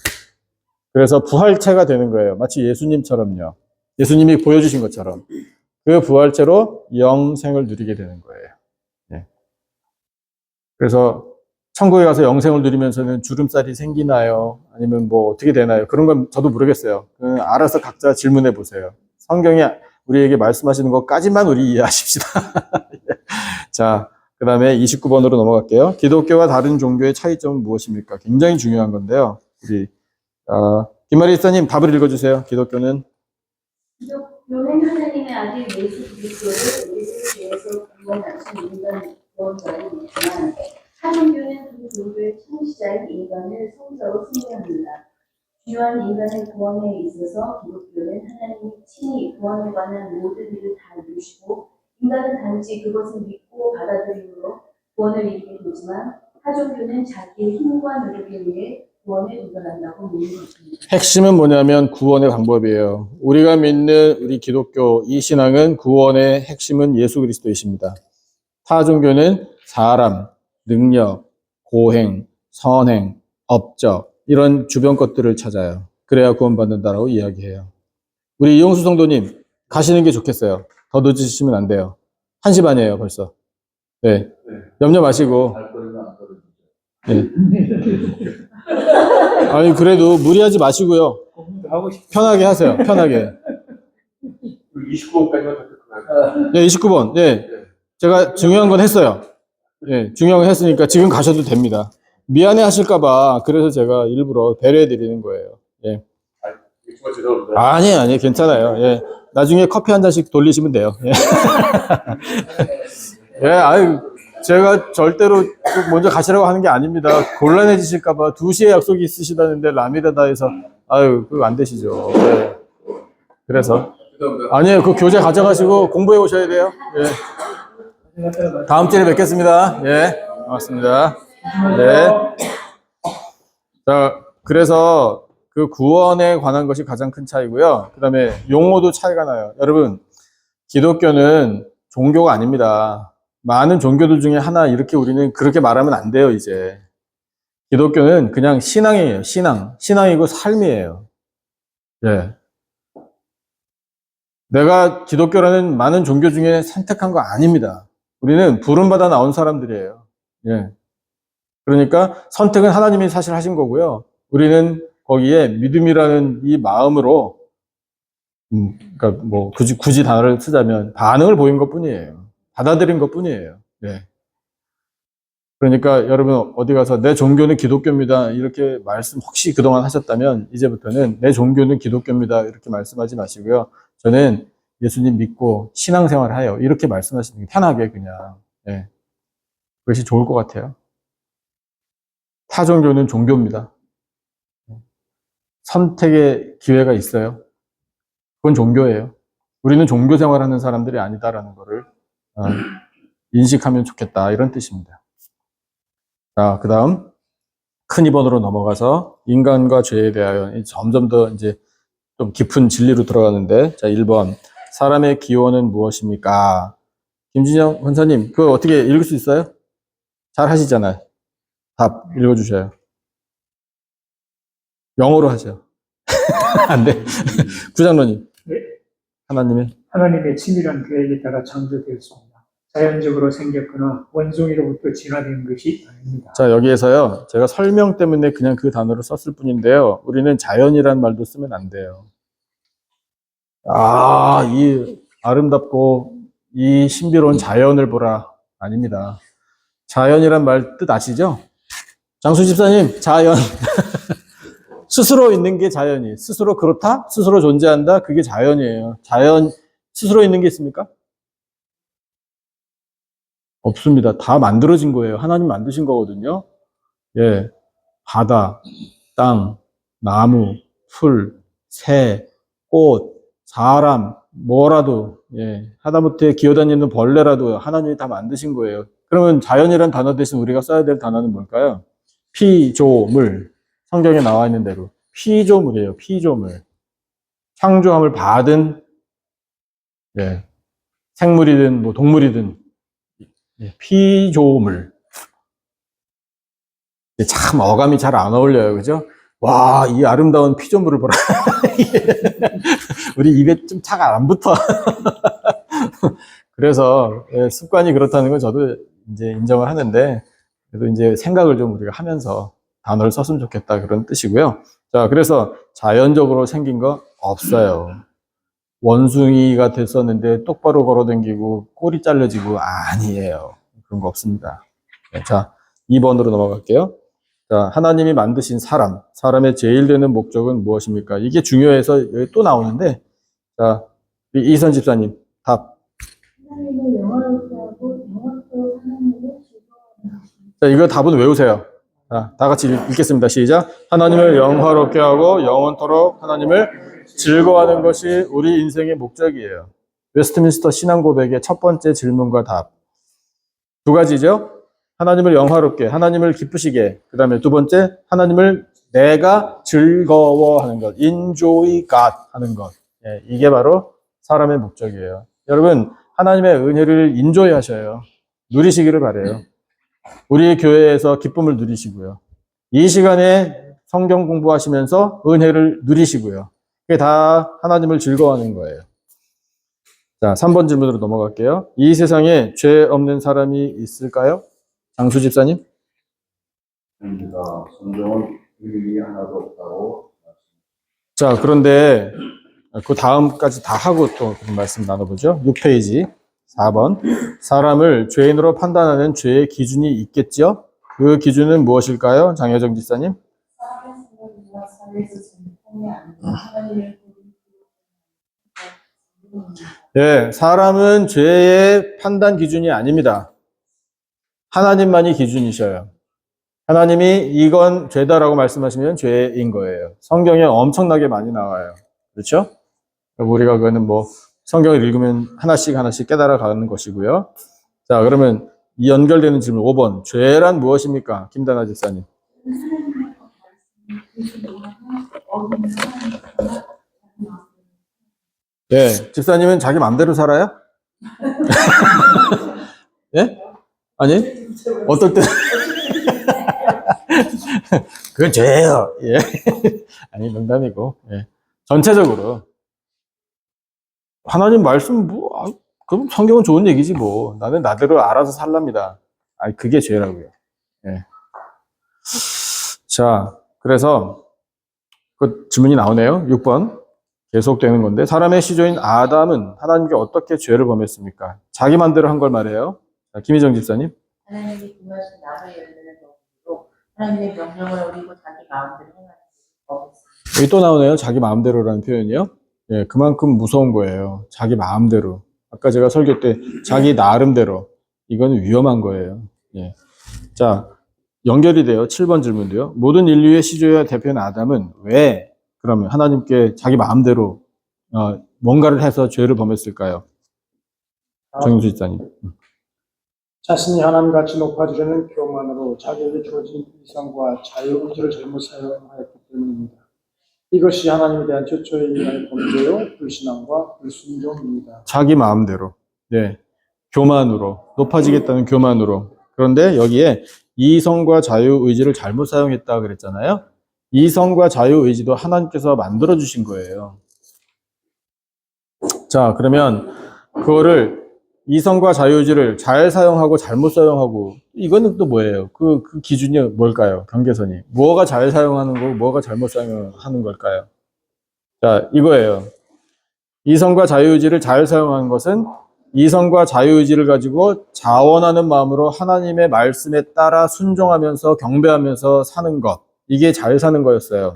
그래서 부활체가 되는 거예요. 마치 예수님처럼요. 예수님이 보여주신 것처럼 그 부활체로 영생을 누리게 되는 거예요. 네. 그래서 천국에 가서 영생을 누리면서는 주름살이 생기나요? 아니면 뭐 어떻게 되나요? 그런 건 저도 모르겠어요. 알아서 각자 질문해 보세요. 성경이 우리에게 말씀하시는 것까지만 우리 이해하십시다. 자, 그 다음에 29번으로 넘어갈게요. 기독교와 다른 종교의 차이점은 무엇입니까? 굉장히 중요한 건데요. 우리 김마리 이사님 답을 읽어주세요. 기독교는 기독교는 하나님의 아들 예수 그리스도를 우리를 위해서 구원하신 인간 구원자를 믿지만 사종교는 그 종교의 창시자인 인간을 성자로 숭배합니다. 주요한 인간의 구원에 있어서 기독교는 하나님이 친히 구원에 관한 모든 일을 다 이루시고 인간은 단지 그것을 믿고 받아들임으로 구원을 이루게 되지만 사종교는 자기의 힘과 노력에 의해 구원에 도달한다고 믿는 것입니다. 핵심은 뭐냐면 구원의 방법이에요. 우리가 믿는 우리 기독교 이 신앙은 구원의 핵심은 예수 그리스도이십니다. 타 종교는 사람, 능력, 고행, 선행, 업적 이런 주변 것들을 찾아요. 그래야 구원받는다라고 이야기해요. 우리 이용수 성도님 가시는 게 좋겠어요. 더 늦으시면 안 돼요. 1시 반이에요 벌써. 네, 염려 마시고. 네. 아니 그래도 무리하지 마시고요. 편하게 하세요. 편하게. 29번까지만 더 네, 29번. 네. 제가 중요한 건 했어요. 네, 중요한 건 했으니까 지금 가셔도 됩니다. 미안해 하실까봐 그래서 제가 일부러 배려해 드리는 거예요. 예. 정말 죄송합니다. 아니에요, 괜찮아요. 예. 나중에 커피 한 잔씩 돌리시면 돼요. 예. 예, 아유, 제가 절대로 먼저 가시라고 하는 게 아닙니다. 곤란해지실까봐 2시에 약속이 있으시다는데 라미다다에서, 아유, 그거 안 되시죠. 예. 그래서. 아니에요, 그 교재 가져가시고 공부해 오셔야 돼요. 예. 다음 주에 뵙겠습니다. 예. 고맙습니다. 네. 자, 그래서 그 구원에 관한 것이 가장 큰 차이고요. 그 다음에 용어도 차이가 나요. 여러분, 기독교는 종교가 아닙니다. 많은 종교들 중에 하나 이렇게 우리는 그렇게 말하면 안 돼요, 이제. 기독교는 그냥 신앙이에요, 신앙. 신앙이고 삶이에요. 예. 내가 기독교라는 많은 종교 중에 선택한 거 아닙니다. 우리는 부름받아 나온 사람들이에요. 예. 그러니까 선택은 하나님이 사실 하신 거고요. 우리는 거기에 믿음이라는 이 마음으로, 그러니까 뭐 굳이 단어를 쓰자면 반응을 보인 것뿐이에요. 받아들인 것뿐이에요. 네. 그러니까 여러분 어디 가서 내 종교는 기독교입니다. 이렇게 말씀 혹시 그동안 하셨다면 이제부터는 내 종교는 기독교입니다. 이렇게 말씀하지 마시고요. 저는 예수님 믿고 신앙생활 해요. 이렇게 말씀하시는 게 편하게 그냥. 네. 그것이 좋을 것 같아요. 타 종교는 종교입니다. 선택의 기회가 있어요. 그건 종교예요. 우리는 종교 생활하는 사람들이 아니다라는 것을 인식하면 좋겠다. 이런 뜻입니다. 자, 그 다음 큰 2번으로 넘어가서 인간과 죄에 대하여 점점 더 이제 좀 깊은 진리로 들어가는데, 자, 1번. 사람의 기원은 무엇입니까? 김진영 권사님, 그거 어떻게 읽을 수 있어요? 잘 하시잖아요. 답 읽어주셔요. 영어로 하죠. 안 돼. 구장로님. 네. 하나님의 치밀한 계획에 따라 창조되었습니다. 자연적으로 생겼거나 원숭이로부터 진화된 것이 아닙니다. 자, 여기에서요, 제가 설명 때문에 그냥 그 단어를 썼을 뿐인데요, 우리는 자연이라는 말도 쓰면 안 돼요. 이 아름답고 이 신비로운 자연을 보라. 아닙니다. 자연이란 말 뜻 아시죠? 장수 집사님, 자연. 스스로 있는 게 자연이. 스스로 그렇다? 스스로 존재한다? 그게 자연이에요. 자연, 스스로 있는 게 있습니까? 없습니다. 다 만들어진 거예요. 하나님 만드신 거거든요. 예. 바다, 땅, 나무, 풀, 새, 꽃, 사람, 뭐라도, 예. 하다못해 기어다니는 벌레라도 하나님이 다 만드신 거예요. 그러면 자연이란 단어 대신 우리가 써야 될 단어는 뭘까요? 피조물. 성경에 나와 있는 대로. 피조물이에요. 피조물. 창조함을 받은, 예. 생물이든 뭐 동물이든, 예. 피조물. 참 어감이 잘 안 어울려요. 그죠? 와, 이 아름다운 피조물을 보라. 우리 입에 좀 차가 안 붙어. 그래서 습관이 그렇다는 건 저도 이제 인정을 하는데, 그래도 이제 생각을 좀 우리가 하면서 단어를 썼으면 좋겠다 그런 뜻이고요. 자, 그래서 자연적으로 생긴 거 없어요. 원숭이가 됐었는데 똑바로 걸어다니고 꼬리 잘려지고 아니에요. 그런 거 없습니다. 자, 2번으로 넘어갈게요. 자, 하나님이 만드신 사람, 사람의 제일 되는 목적은 무엇입니까? 이게 중요해서 여기 또 나오는데, 자, 이선 집사님, 답. 하나님을 영원롭게 하고 영원토록 하나님을 즐거워하는 자, 이거 답은 외우세요. 자, 다 같이 읽겠습니다. 시작. 하나님을 영화롭게 하고 영원토록 하나님을 즐거워하는 것이 우리 인생의 목적이에요. 웨스트민스터 신앙 고백의 첫 번째 질문과 답. 두 가지죠. 하나님을 영화롭게, 하나님을 기쁘시게. 그 다음에 두 번째, 하나님을 내가 즐거워하는 것. Enjoy God 하는 것. 예, 이게 바로 사람의 목적이에요. 여러분, 하나님의 은혜를 인조이 하셔요. 누리시기를 바라요. 우리 교회에서 기쁨을 누리시고요. 이 시간에 성경 공부하시면서 은혜를 누리시고요. 그게 다 하나님을 즐거워하는 거예요. 자, 3번 질문으로 넘어갈게요. 이 세상에 죄 없는 사람이 있을까요? 장수 집사님? 아닙니다. 성경은 일이 하나도 없다고. 자, 그런데 그 다음까지 다 하고 또 말씀 나눠보죠. 6페이지 4번. 사람을 죄인으로 판단하는 죄의 기준이 있겠죠? 그 기준은 무엇일까요? 장혜정 집사님? 사람의 생각과 삶에서 전통이 아니고 하나님을 예, 사람은 죄의 판단 기준이 아닙니다. 하나님만이 기준이셔요. 하나님이 이건 죄다라고 말씀하시면 죄인 거예요. 성경에 엄청나게 많이 나와요. 그렇죠? 우리가 그거는 뭐 성경을 읽으면 하나씩 깨달아 가는 것이고요. 자, 그러면 이 연결되는 질문 5번. 죄란 무엇입니까? 김다나 집사님. 네, 집사님은 자기 마음대로 살아요? 예? 아니? 어떨 때? 그건 죄예요. 예. 아니, 농담이고. 예. 전체적으로. 하나님 말씀, 그럼 성경은 좋은 얘기지, 뭐. 나는 나대로 알아서 살랍니다. 아니, 그게 죄라고요. 예. 자, 그래서 그 질문이 나오네요. 6번. 계속되는 건데, 사람의 시조인 아담은 하나님께 어떻게 죄를 범했습니까? 자기 맘대로 한 걸 말해요. 자, 김희정 집사님. 하나님이 금하신 나무의 열매를 먹으로 하나님의 명령을 어기고 자기 마음대로 행하는 것을 여기 또 나오네요. 자기 마음대로라는 표현이요. 예, 그만큼 무서운 거예요. 자기 마음대로. 아까 제가 설교 때 자기 나름대로. 이건 위험한 거예요. 예. 자, 연결이 돼요. 7번 질문도요. 모든 인류의 시조의 대표인 아담은 왜 그러면 하나님께 자기 마음대로 뭔가를 해서 죄를 범했을까요? 정영수 집사님. 자신이 하나님같이 높아지려는 교만으로 자기에게 주어진 이성과 자유의지를 잘못 사용하였기 때문입니다. 이것이 하나님에 대한 최초의 인간의 범죄요, 불신앙과 불순종입니다. 자기 마음대로. 네. 교만으로. 높아지겠다는 교만으로. 그런데 여기에 이성과 자유의지를 잘못 사용했다 그랬잖아요. 이성과 자유의지도 하나님께서 만들어주신 거예요. 자, 그러면 그거를 이성과 자유의지를 잘 사용하고 잘못 사용하고 이거는 또 뭐예요? 그 기준이 뭘까요? 경계선이. 뭐가 잘 사용하는 거고 뭐가 잘못 사용하는 걸까요? 자, 이거예요. 이성과 자유의지를 잘 사용하는 것은 이성과 자유의지를 가지고 자원하는 마음으로 하나님의 말씀에 따라 순종하면서 경배하면서 사는 것. 이게 잘 사는 거였어요.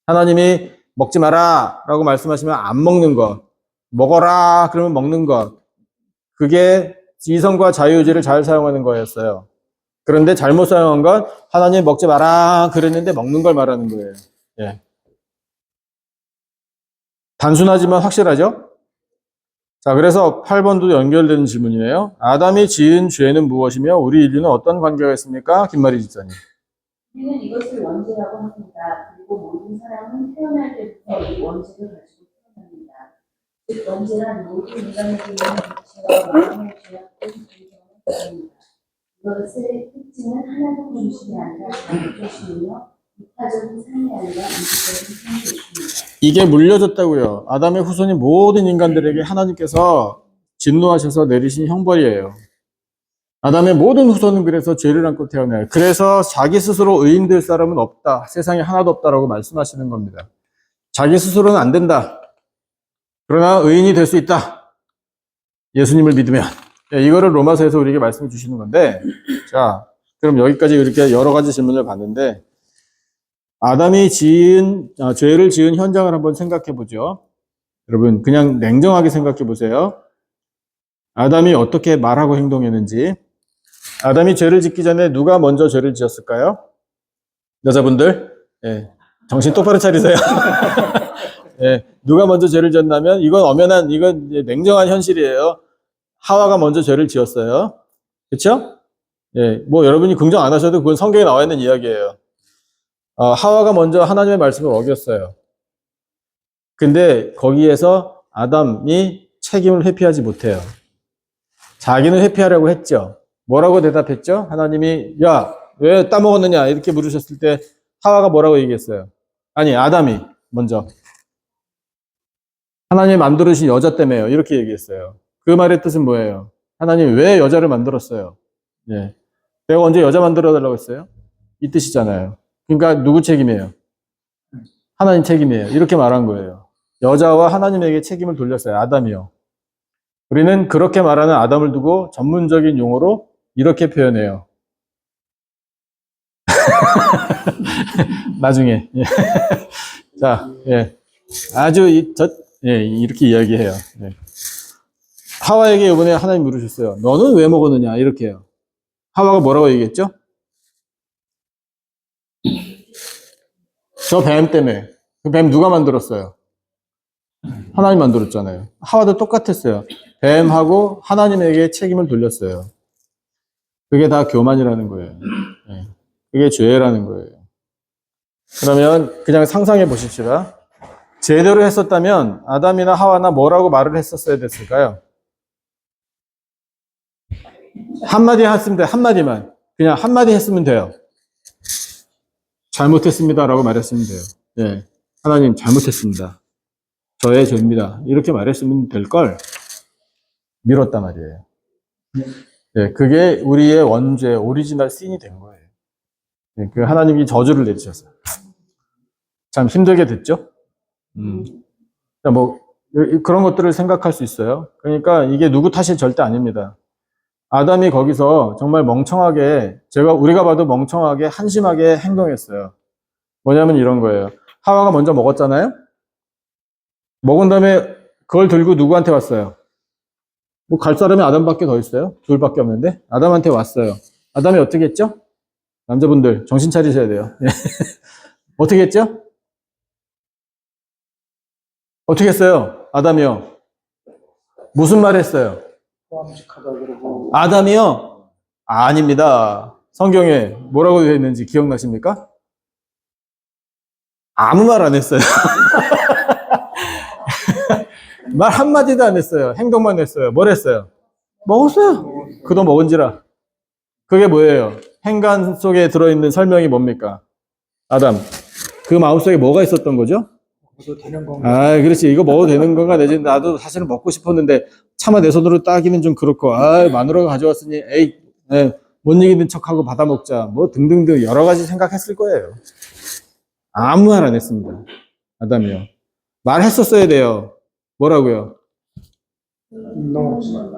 하나님이 먹지 마라 라고 말씀하시면 안 먹는 것. 먹어라 그러면 먹는 것. 그게 이성과 자유의지를 잘 사용하는 거였어요. 그런데 잘못 사용한 건 하나님 먹지 마라 그랬는데 먹는 걸 말하는 거예요. 예. 단순하지만 확실하죠? 자, 그래서 8번도 연결되는 질문이네요. 아담이 지은 죄는 무엇이며 우리 인류는 어떤 관계가 있습니까? 김마리 집사님. 우리는 이것을 원죄라고 합니다. 그리고 모든 사람은 태어날 때부터 이 원죄를 가지고 태어납니다. 즉 원죄란 모든 인간에게 있는 육체와 마음을 죄악된 존재입니다. 이것의 특징은 하나님 중심이 아니라 자기 중심이며 이타적인 삶이 아니라 인격적인 삶이 있습니다. 이게 물려졌다고요. 아담의 후손인 모든 인간들에게 하나님께서 진노하셔서 내리신 형벌이에요. 아담의 모든 후손은 그래서 죄를 안고 태어나요. 그래서 자기 스스로 의인 될 사람은 없다. 세상에 하나도 없다라고 말씀하시는 겁니다. 자기 스스로는 안 된다. 그러나 의인이 될 수 있다. 예수님을 믿으면. 이거를 로마서에서 우리에게 말씀해 주시는 건데, 자, 그럼 여기까지 이렇게 여러 가지 질문을 봤는데, 아담이 죄를 지은 현장을 한번 생각해 보죠. 여러분, 그냥 냉정하게 생각해 보세요. 아담이 어떻게 말하고 행동했는지. 아담이 죄를 짓기 전에 누가 먼저 죄를 지었을까요? 여자분들, 예, 정신 똑바로 차리세요. 예, 누가 먼저 죄를 지었냐면, 이건 이제 냉정한 현실이에요. 하와가 먼저 죄를 지었어요. 그쵸? 예, 뭐 여러분이 긍정 안 하셔도 그건 성경에 나와 있는 이야기예요. 하와가 먼저 하나님의 말씀을 어겼어요. 근데 거기에서 아담이 책임을 회피하지 못해요. 자기는 회피하려고 했죠. 뭐라고 대답했죠? 하나님이 야, 왜 따먹었느냐 이렇게 물으셨을 때 하와가 뭐라고 얘기했어요? 아니, 아담이 먼저 하나님이 만들으신 여자 때문에요. 이렇게 얘기했어요. 그 말의 뜻은 뭐예요? 하나님이 왜 여자를 만들었어요? 예. 내가 언제 여자 만들어 달라고 했어요? 이 뜻이잖아요. 그러니까 누구 책임이에요? 하나님 책임이에요. 이렇게 말한 거예요. 여자와 하나님에게 책임을 돌렸어요. 아담이요. 우리는 그렇게 말하는 아담을 두고 전문적인 용어로 이렇게 표현해요. 나중에. 예. 자, 예. 아주 이렇게 이야기해요. 예. 하와에게 이번에 하나님 물으셨어요. 너는 왜 먹었느냐? 이렇게 해요. 하와가 뭐라고 얘기했죠? 저 뱀 때문에. 그 뱀 누가 만들었어요? 하나님 만들었잖아요. 하와도 똑같았어요. 뱀하고 하나님에게 책임을 돌렸어요. 그게 다 교만이라는 거예요. 네. 그게 죄라는 거예요. 그러면 그냥 상상해 보십시다. 제대로 했었다면 아담이나 하와나 뭐라고 말을 했었어야 됐을까요? 한마디 했으면 돼요. 한마디만. 그냥 한마디 했으면 돼요. 잘못했습니다라고 말했으면 돼요. 네. 하나님 잘못했습니다. 저의 죄입니다. 이렇게 말했으면 될 걸 미뤘단 말이에요. 네, 그게 우리의 원죄, 오리지널 씬이 된 거예요. 네, 그 하나님이 저주를 내리셨어요. 참 힘들게 됐죠. 그러니까 뭐 그런 것들을 생각할 수 있어요. 그러니까 이게 누구 탓이 절대 아닙니다. 아담이 거기서 정말 멍청하게, 우리가 봐도 멍청하게, 한심하게 행동했어요. 뭐냐면 이런 거예요. 하와가 먼저 먹었잖아요? 먹은 다음에 그걸 들고 누구한테 왔어요? 뭐 갈 사람이 아담밖에 더 있어요? 둘밖에 없는데? 아담한테 왔어요. 아담이 어떻게 했죠? 남자분들, 정신 차리셔야 돼요. 어떻게 했죠? 어떻게 했어요? 아담이요? 무슨 말 했어요? 깜찍하다 그러고 아담이요? 아닙니다. 성경에 뭐라고 되어 있는지 기억나십니까? 아무 말 안 했어요. 말 한마디도 안 했어요. 행동만 했어요. 뭘 했어요? 먹었어요. 그도 먹은지라. 그게 뭐예요? 행간 속에 들어있는 설명이 뭡니까? 아담. 그 마음속에 뭐가 있었던 거죠? 먹어도 되는 건가? 아, 그렇지. 이거 먹어도 되는 건가? 내지 나도 사실은 먹고 싶었는데 차마 내 손으로 따기는 좀 그렇고, 마누라가 가져왔으니, 에이, 못 이기는 척하고 받아 먹자. 뭐 등등등 여러 가지 생각했을 거예요. 아무 말 안 했습니다. 아담이요. 말했었어야 돼요. 뭐라고요?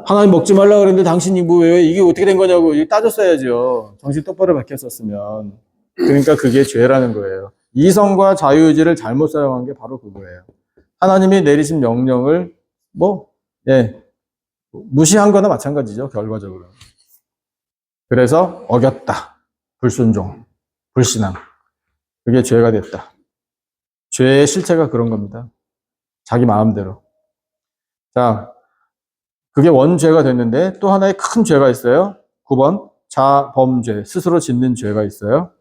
하나님 먹지 말라 그랬는데 당신이 왜 이게 어떻게 된 거냐고 따졌어야죠. 정신 똑바로 박혔었으면. 그러니까 그게 죄라는 거예요. 이성과 자유의지를 잘못 사용한 게 바로 그거예요. 하나님이 내리신 명령을 무시한 거나 마찬가지죠. 결과적으로. 그래서 어겼다. 불순종, 불신앙. 그게 죄가 됐다. 죄의 실체가 그런 겁니다. 자기 마음대로. 자, 그게 원죄가 됐는데 또 하나의 큰 죄가 있어요. 9번 자범죄, 스스로 짓는 죄가 있어요.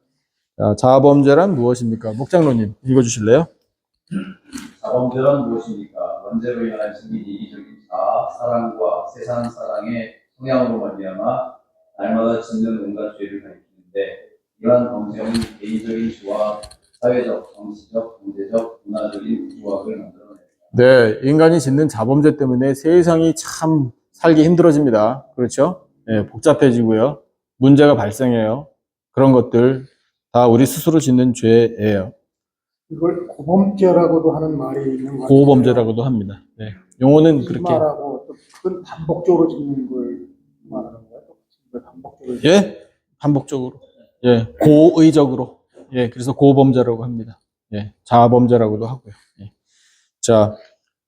자, 자범죄란 무엇입니까? 목장로님 읽어주실래요? 자범죄란 무엇입니까? 원죄로 인한 생긴 이기적인 자아, 사랑과 세상 사랑의 성향으로 말미암아 날마다 짓는 온갖 죄를 가리키는데 이러한 범죄는 개인적인 죄와 사회적, 정치적, 경제적, 문화적인 부악을 만들어냅니다. 네, 인간이 짓는 자범죄 때문에 세상이 참 살기 힘들어집니다. 그렇죠? 네, 복잡해지고요. 문제가 발생해요. 그런 것들 다 우리 스스로 짓는 죄예요. 이걸 고범죄라고도 하는 말이 있는 것 같아요. 고범죄라고도 합니다. 네, 용어는 그렇게. 말하고 또 그건 반복적으로 짓는 걸 말하는 거예요. 반복적으로. 예? 반복적으로. 예, 고의적으로. 예, 그래서 고범죄라고 합니다. 예, 자범죄라고도 하고요. 예. 자,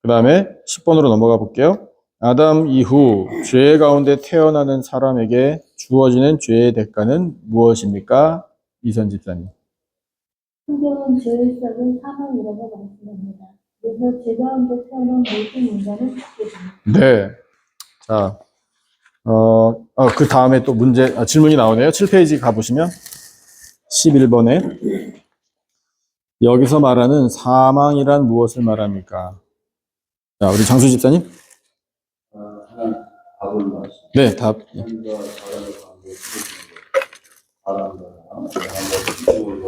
그 다음에 10번으로 넘어가 볼게요. 아담 이후 죄 가운데 태어나는 사람에게 주어지는 죄의 대가는 무엇입니까? 이선 집사님. 성경은 죄의 시작은 사망이라고 말씀합니다. 그래서 죄 가운데 태어난 모든 인간은 죽게 됩니다. 네. 자, 그 다음에 또 질문이 나오네요. 7페이지 가보시면 11번에 여기서 말하는 사망이란 무엇을 말합니까? 자, 우리 장수 집사님. 하나 답을 말씀. 네, 답. 하나님과 사람의 관계를 사람과 사람과 이쪽을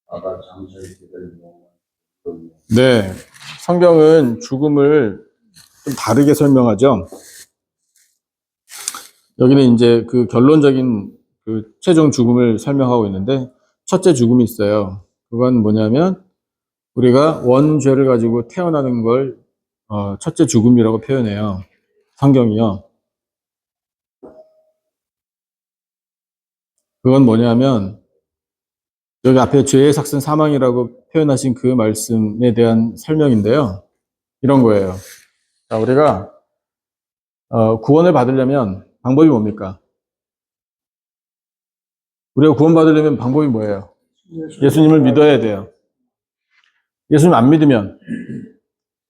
아가 장차에 되는 경우. 네. 성경은 죽음을 좀 다르게 설명하죠. 여기는 이제 그 결론적인 그 최종 죽음을 설명하고 있는데, 첫째 죽음이 있어요. 그건 뭐냐면, 우리가 원죄를 가지고 태어나는 걸, 첫째 죽음이라고 표현해요. 성경이요. 그건 뭐냐면, 여기 앞에 죄의 삭슨 사망이라고 표현하신 그 말씀에 대한 설명인데요. 이런 거예요. 자, 우리가 구원을 받으려면 방법이 뭡니까? 우리가 구원받으려면 방법이 뭐예요? 예수님을 믿어야 돼요. 예수님 안 믿으면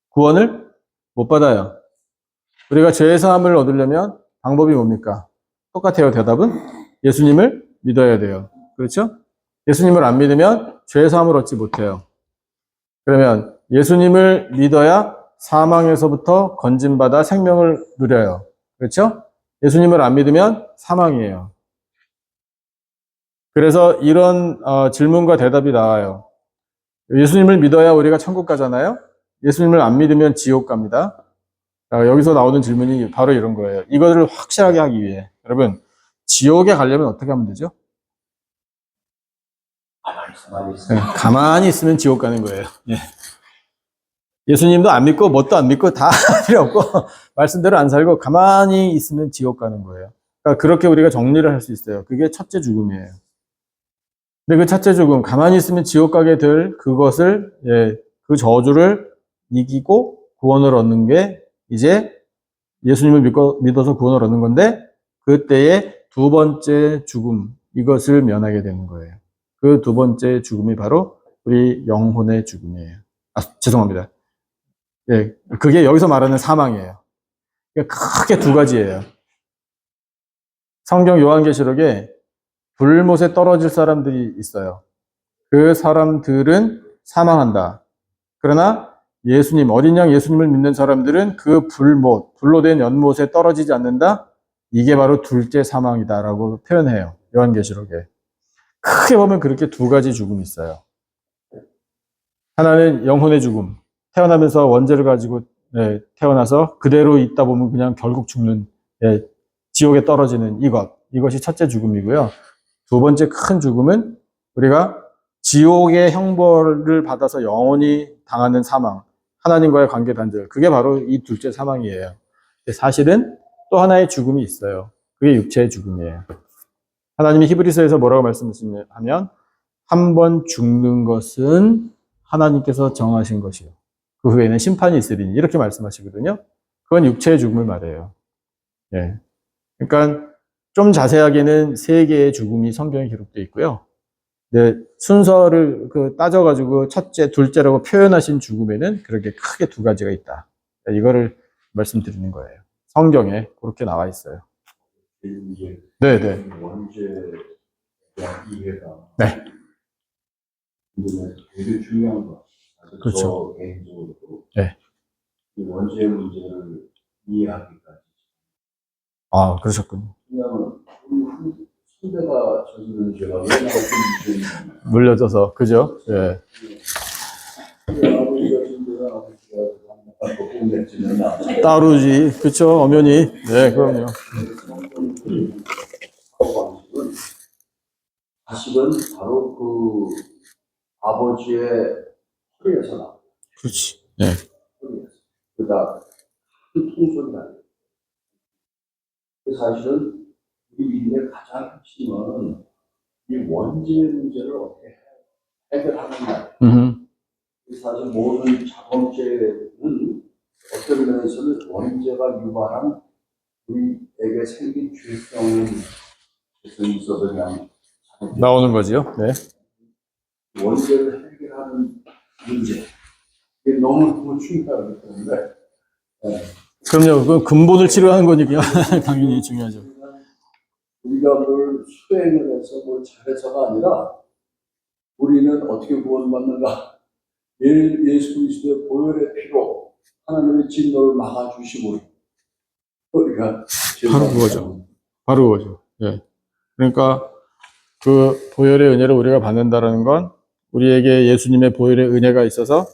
구원을 못 받아요. 우리가 죄의 사함을 얻으려면 방법이 뭡니까? 똑같아요, 대답은. 예수님을 믿어야 돼요. 그렇죠? 예수님을 안 믿으면 죄의 사함을 얻지 못해요. 그러면 예수님을 믿어야 사망에서부터 건진받아 생명을 누려요. 그렇죠? 예수님을 안 믿으면 사망이에요. 그래서 이런 질문과 대답이 나와요. 예수님을 믿어야 우리가 천국 가잖아요. 예수님을 안 믿으면 지옥 갑니다. 여기서 나오는 질문이 바로 이런 거예요. 이거를 확실하게 하기 위해 여러분, 지옥에 가려면 어떻게 하면 되죠? 가만히 예, 있으면 가만히 있으면 지옥 가는 거예요. 예. 예수님도 안 믿고 뭣도 안 믿고 다 필요 없고 말씀대로 안 살고 가만히 있으면 지옥 가는 거예요. 그러니까 그렇게 우리가 정리를 할 수 있어요. 그게 첫째 죽음이에요. 근데 그 첫째 죽음, 가만히 있으면 지옥 가게 될 그것을, 예, 그 저주를 이기고 구원을 얻는 게 이제 예수님을 믿어서 구원을 얻는 건데, 그때의 두 번째 죽음, 이것을 면하게 되는 거예요. 그 두 번째 죽음이 바로 우리 영혼의 죽음이에요. 아, 죄송합니다. 예, 그게 여기서 말하는 사망이에요. 그러니까 크게 두 가지예요. 성경 요한계시록에 불못에 떨어질 사람들이 있어요. 그 사람들은 사망한다. 그러나 예수님, 어린 양 예수님을 믿는 사람들은 그 불로 된 연못에 떨어지지 않는다. 이게 바로 둘째 사망이다라고 표현해요. 요한계시록에. 크게 보면 그렇게 두 가지 죽음이 있어요. 하나는 영혼의 죽음. 태어나면서 원죄를 가지고, 예, 태어나서 그대로 있다 보면 그냥 결국 죽는, 예, 지옥에 떨어지는 이것이 첫째 죽음이고요. 두 번째 큰 죽음은 우리가 지옥의 형벌을 받아서 영원히 당하는 사망, 하나님과의 관계 단절, 그게 바로 이 둘째 사망이에요. 사실은 또 하나의 죽음이 있어요. 그게 육체의 죽음이에요. 하나님이 히브리서에서 뭐라고 말씀하시냐면, 한 번 죽는 것은 하나님께서 정하신 것이요, 그 후에는 심판이 있으리니, 이렇게 말씀하시거든요. 그건 육체의 죽음을 말해요. 예. 그러니까 좀 자세하게는 세 개의 죽음이 성경에 기록되어 있고요. 네, 순서를 따져가지고 첫째, 둘째라고 표현하신 죽음에는 그렇게 크게 두 가지가 있다. 이거를 말씀드리는 거예요. 성경에 그렇게 나와 있어요. 이제 네네. 원죄에 대한 이해가 네. 되게 중요한 것 같아요. 그렇죠. 저 개인적으로도 네. 이 원죄 문제를 이해하기까지. 아, 그러셨군요. 왜냐하면 선배가 저지른 죄가 왜 나왔는지 물려져서, 그죠? 예. 아버지가 진 죄가 아버지가 보냈지는 않죠. 따르지, 그쵸? 엄연히. 네, 그럼요. 방식은 사실은 바로 그 아버지의 허리에서 나와요. 그렇지. 네. 허리에서. 그러다 큰 통소리가 나요. 사실은 우리 인류의 가장 핵심은 이 원죄 문제를 어떻게 해결하느냐. 사실 모든 자범죄는 어떤 면에서는 원죄가 유발한 우리에게 생긴 죄성이 있어서 그냥 나오는 거지요. 네. 원죄를 해결하는 문제. 이게 너무 중요하기 때문에. 네. 그럼요. 그 근본을 치료하는 거니까 당연히 중요하죠. 우리가 뭘 수행을 해서 뭘 잘해서가 아니라 우리는 어떻게 구원받는가? 예수 그리스도의 보혈의 피로 하나님의 진노를 막아주시고 우리가 바로 그거죠. 바로 그거죠. 예. 그러니까 그 보혈의 은혜를 우리가 받는다라는 건 우리에게 예수님의 보혈의 은혜가 있어서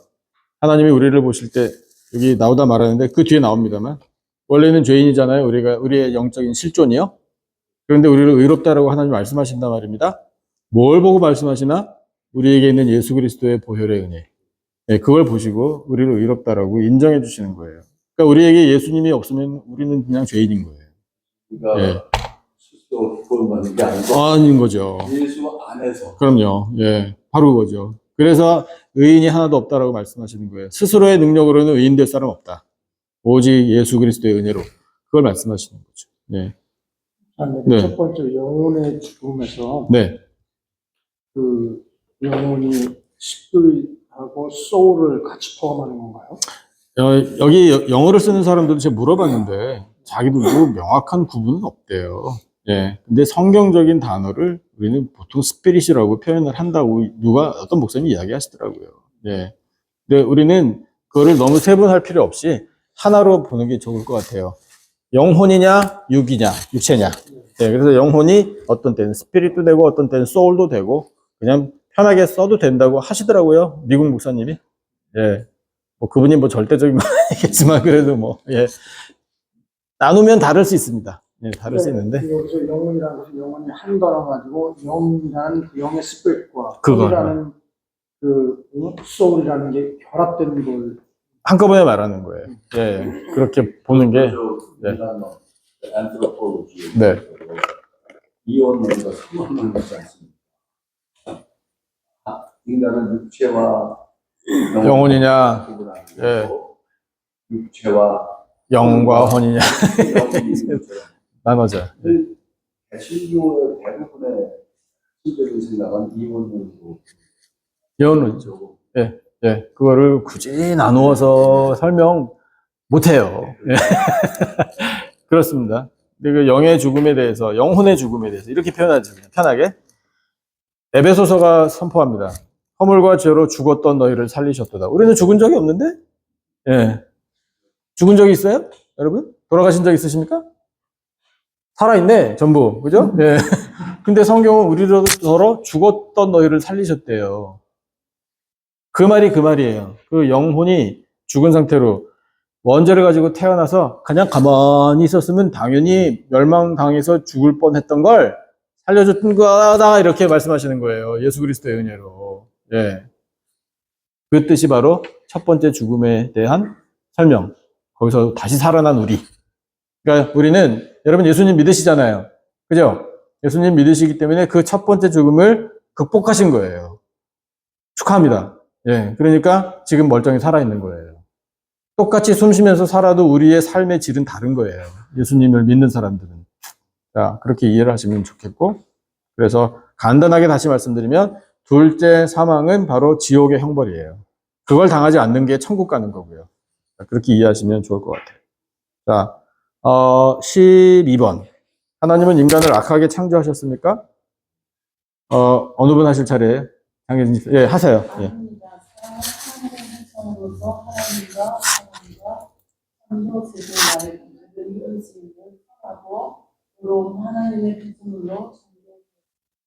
하나님이 우리를 보실 때 여기 나오다 말하는데 그 뒤에 나옵니다만 원래는 죄인이잖아요. 우리의 영적인 실존이요. 그런데 우리를 의롭다라고 하나님 말씀하신단 말입니다. 뭘 보고 말씀하시나? 우리에게 있는 예수 그리스도의 보혈의 은혜. 네, 그걸 보시고 우리를 의롭다라고 인정해 주시는 거예요. 그러니까 우리에게 예수님이 없으면 우리는 그냥 죄인인 거예요. 그러니까 예. 스스로 구원받는 게 아니고 아닌 거죠. 예수 안에서. 그럼요. 예. 바로 그거죠. 그래서 의인이 하나도 없다라고 말씀하시는 거예요. 스스로의 능력으로는 의인 될 사람 없다. 오직 예수 그리스도의 은혜로. 그걸 말씀하시는 거죠. 네. 네. 첫 번째 영혼의 죽음에서 네. 그 영혼이 스피릿하고 소울을 같이 포함하는 건가요? 여기 영어를 쓰는 사람들도 제가 물어봤는데 자기들도 명확한 구분은 없대요. 예. 근데 성경적인 단어를 우리는 보통 스피릿이라고 표현을 한다고 어떤 목사님이 이야기하시더라고요. 예. 근데 우리는 그거를 너무 세분할 필요 없이 하나로 보는 게 좋을 것 같아요. 영혼이냐, 육이냐, 육체냐. 예. 그래서 영혼이 어떤 때는 스피릿도 되고 어떤 때는 소울도 되고 그냥 편하게 써도 된다고 하시더라고요. 미국 목사님이. 예. 뭐 그분이 뭐 절대적인 건 아니겠지만 그래도 뭐, 예. 나누면 다를 수 있습니다. 예, 다를 수 있는데. 여기서 영혼이라는 것은 영혼이 한 단어 가지고 영이라는 그 영의 스피릿과 그거. 혼이라는 그 소울이라는 게 결합되는 걸 한꺼번에 말하는 거예요. 예, 그렇게 보는 게. 네. 안트로폴로지. 네. 이원론과 삼원론이 있지 않습니까? 인간은 육체와 영혼이냐, 구분하는 예. 거고, 육체와 영과 혼이냐, 영혼이 나눠져. 신교의 대부분의 신적인 생각은 이원론이고 영혼론이죠. 예, 예. 그거를 굳이 나누어서 설명 못 해요. 예. 그렇습니다. 근데 그 영의 죽음에 대해서, 영혼의 죽음에 대해서 이렇게 표현하죠. 그냥 편하게. 에베소서가 선포합니다. 허물과 죄로 죽었던 너희를 살리셨도다. 우리는 죽은 적이 없는데? 예. 죽은 적이 있어요? 여러분? 돌아가신 적 있으십니까? 살아있네, 전부. 그죠? 예. 근데 성경은 우리로서로 죽었던 너희를 살리셨대요. 그 말이 그 말이에요. 그 영혼이 죽은 상태로 원죄를 가지고 태어나서 그냥 가만히 있었으면 당연히 멸망당해서 죽을 뻔했던 걸 살려줬던 거다, 이렇게 말씀하시는 거예요. 예수 그리스도의 은혜로. 예. 그 뜻이 바로 첫 번째 죽음에 대한 설명. 거기서 다시 살아난 우리. 그러니까 우리는, 여러분 예수님 믿으시잖아요. 그죠? 예수님 믿으시기 때문에 그 첫 번째 죽음을 극복하신 거예요. 축하합니다. 예. 그러니까 지금 멀쩡히 살아있는 거예요. 똑같이 숨 쉬면서 살아도 우리의 삶의 질은 다른 거예요. 예수님을 믿는 사람들은. 자, 그렇게 이해를 하시면 좋겠고. 그래서 간단하게 다시 말씀드리면, 둘째 사망은 바로 지옥의 형벌이에요. 그걸 당하지 않는 게 천국 가는 거고요. 자, 그렇게 이해하시면 좋을 것 같아요. 자, 12번. 하나님은 인간을 악하게 창조하셨습니까? 어느 분 하실 차례예요? 장혜진, 예, 하세요. 예.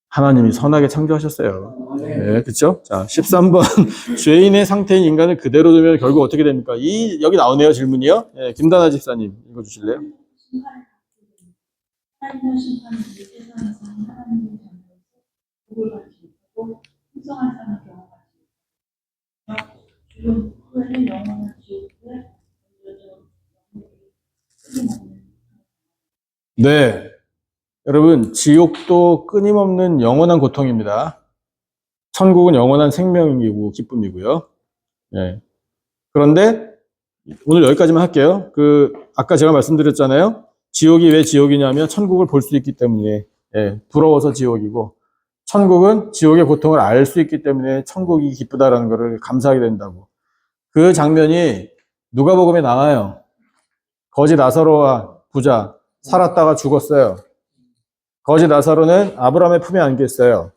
하나님이 선하게 창조하셨어요. 네, 그렇죠? 자, 13번. 죄인의 상태인 인간을 그대로 두면 결국 어떻게 됩니까? 여기 나오네요, 질문이요. 예, 김다나 집사님 읽어 주실래요? 하나님의 심판은 세상에서 하나님의 자녀로서 복을 받지 못하고 풍성한 삶을 경험하지 못하고 죽은 후에는 영원한 지옥에 끊임없는. 네. 여러분, 지옥도 끊임없는 영원한 고통입니다. 천국은 영원한 생명이고 기쁨이고요. 예. 그런데 오늘 여기까지만 할게요. 아까 제가 말씀드렸잖아요. 지옥이 왜 지옥이냐면 천국을 볼 수 있기 때문에, 예, 부러워서 지옥이고, 천국은 지옥의 고통을 알 수 있기 때문에 천국이 기쁘다라는 것을 감사하게 된다고. 그 장면이 누가복음에 나와요. 거지 나사로와 부자 살았다가 죽었어요. 거지 나사로는 아브라함의 품에 안겨 있어요.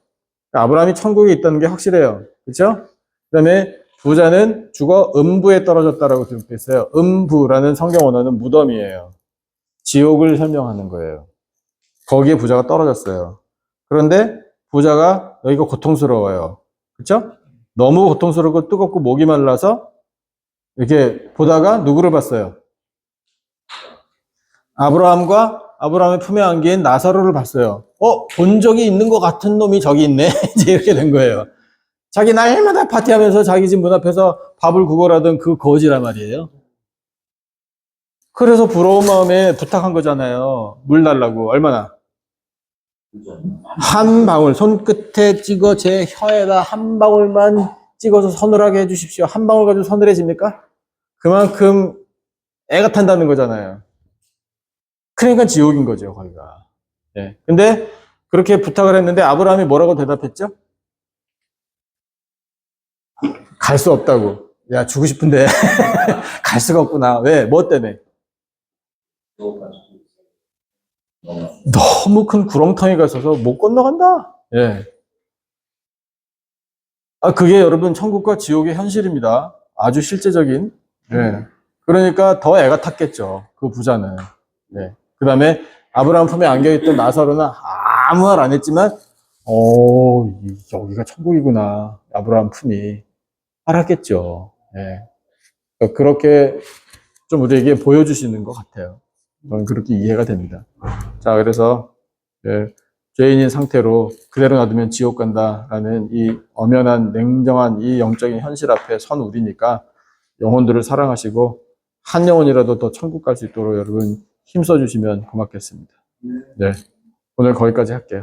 아브라함이 천국에 있다는 게 확실해요. 그렇죠? 그다음에 부자는 죽어 음부에 떨어졌다라고 기록되어 있어요. 음부라는 성경 언어는 무덤이에요. 지옥을 설명하는 거예요. 거기에 부자가 떨어졌어요. 그런데 부자가 여기가 고통스러워요. 그렇죠? 너무 고통스럽고 뜨겁고 목이 말라서 이렇게 보다가 누구를 봤어요? 아브라함의 품에 안긴 나사로를 봤어요. 본 적이 있는 것 같은 놈이 저기 있네. 이제 이렇게 된 거예요. 자기 날마다 파티하면서 자기 집 문 앞에서 밥을 구걸하던 그 거지란 말이에요. 그래서 부러운 마음에 부탁한 거잖아요. 물 달라고. 얼마나? 한 방울, 손끝에 찍어 제 혀에다 한 방울만 찍어서 서늘하게 해주십시오. 한 방울 가지고 서늘해집니까? 그만큼 애가 탄다는 거잖아요. 그러니까 지옥인 거죠, 거기가. 예. 근데 그렇게 부탁을 했는데 아브라함이 뭐라고 대답했죠? 갈 수 없다고. 야, 주고 싶은데 갈 수가 없구나. 왜? 뭐 때문에? 너무 큰 구렁텅이가 있어서 못 건너간다. 예. 그게 여러분 천국과 지옥의 현실입니다. 아주 실제적인. 예. 그러니까 더 애가 탔겠죠. 그 부자는. 네. 그 다음에 아브라함 품에 안겨있던 나사로는 아무 말 안 했지만, 여기가 천국이구나. 아브라함 품이. 알았겠죠. 예. 그렇게 좀 우리에게 보여주시는 것 같아요. 저는 그렇게 이해가 됩니다. 자, 그래서 죄인인 상태로 그대로 놔두면 지옥 간다라는 이 엄연한 냉정한 이 영적인 현실 앞에 선 우리니까 영혼들을 사랑하시고 한 영혼이라도 더 천국 갈 수 있도록 여러분 힘써 주시면 고맙겠습니다. 네, 오늘 거기까지 할게요.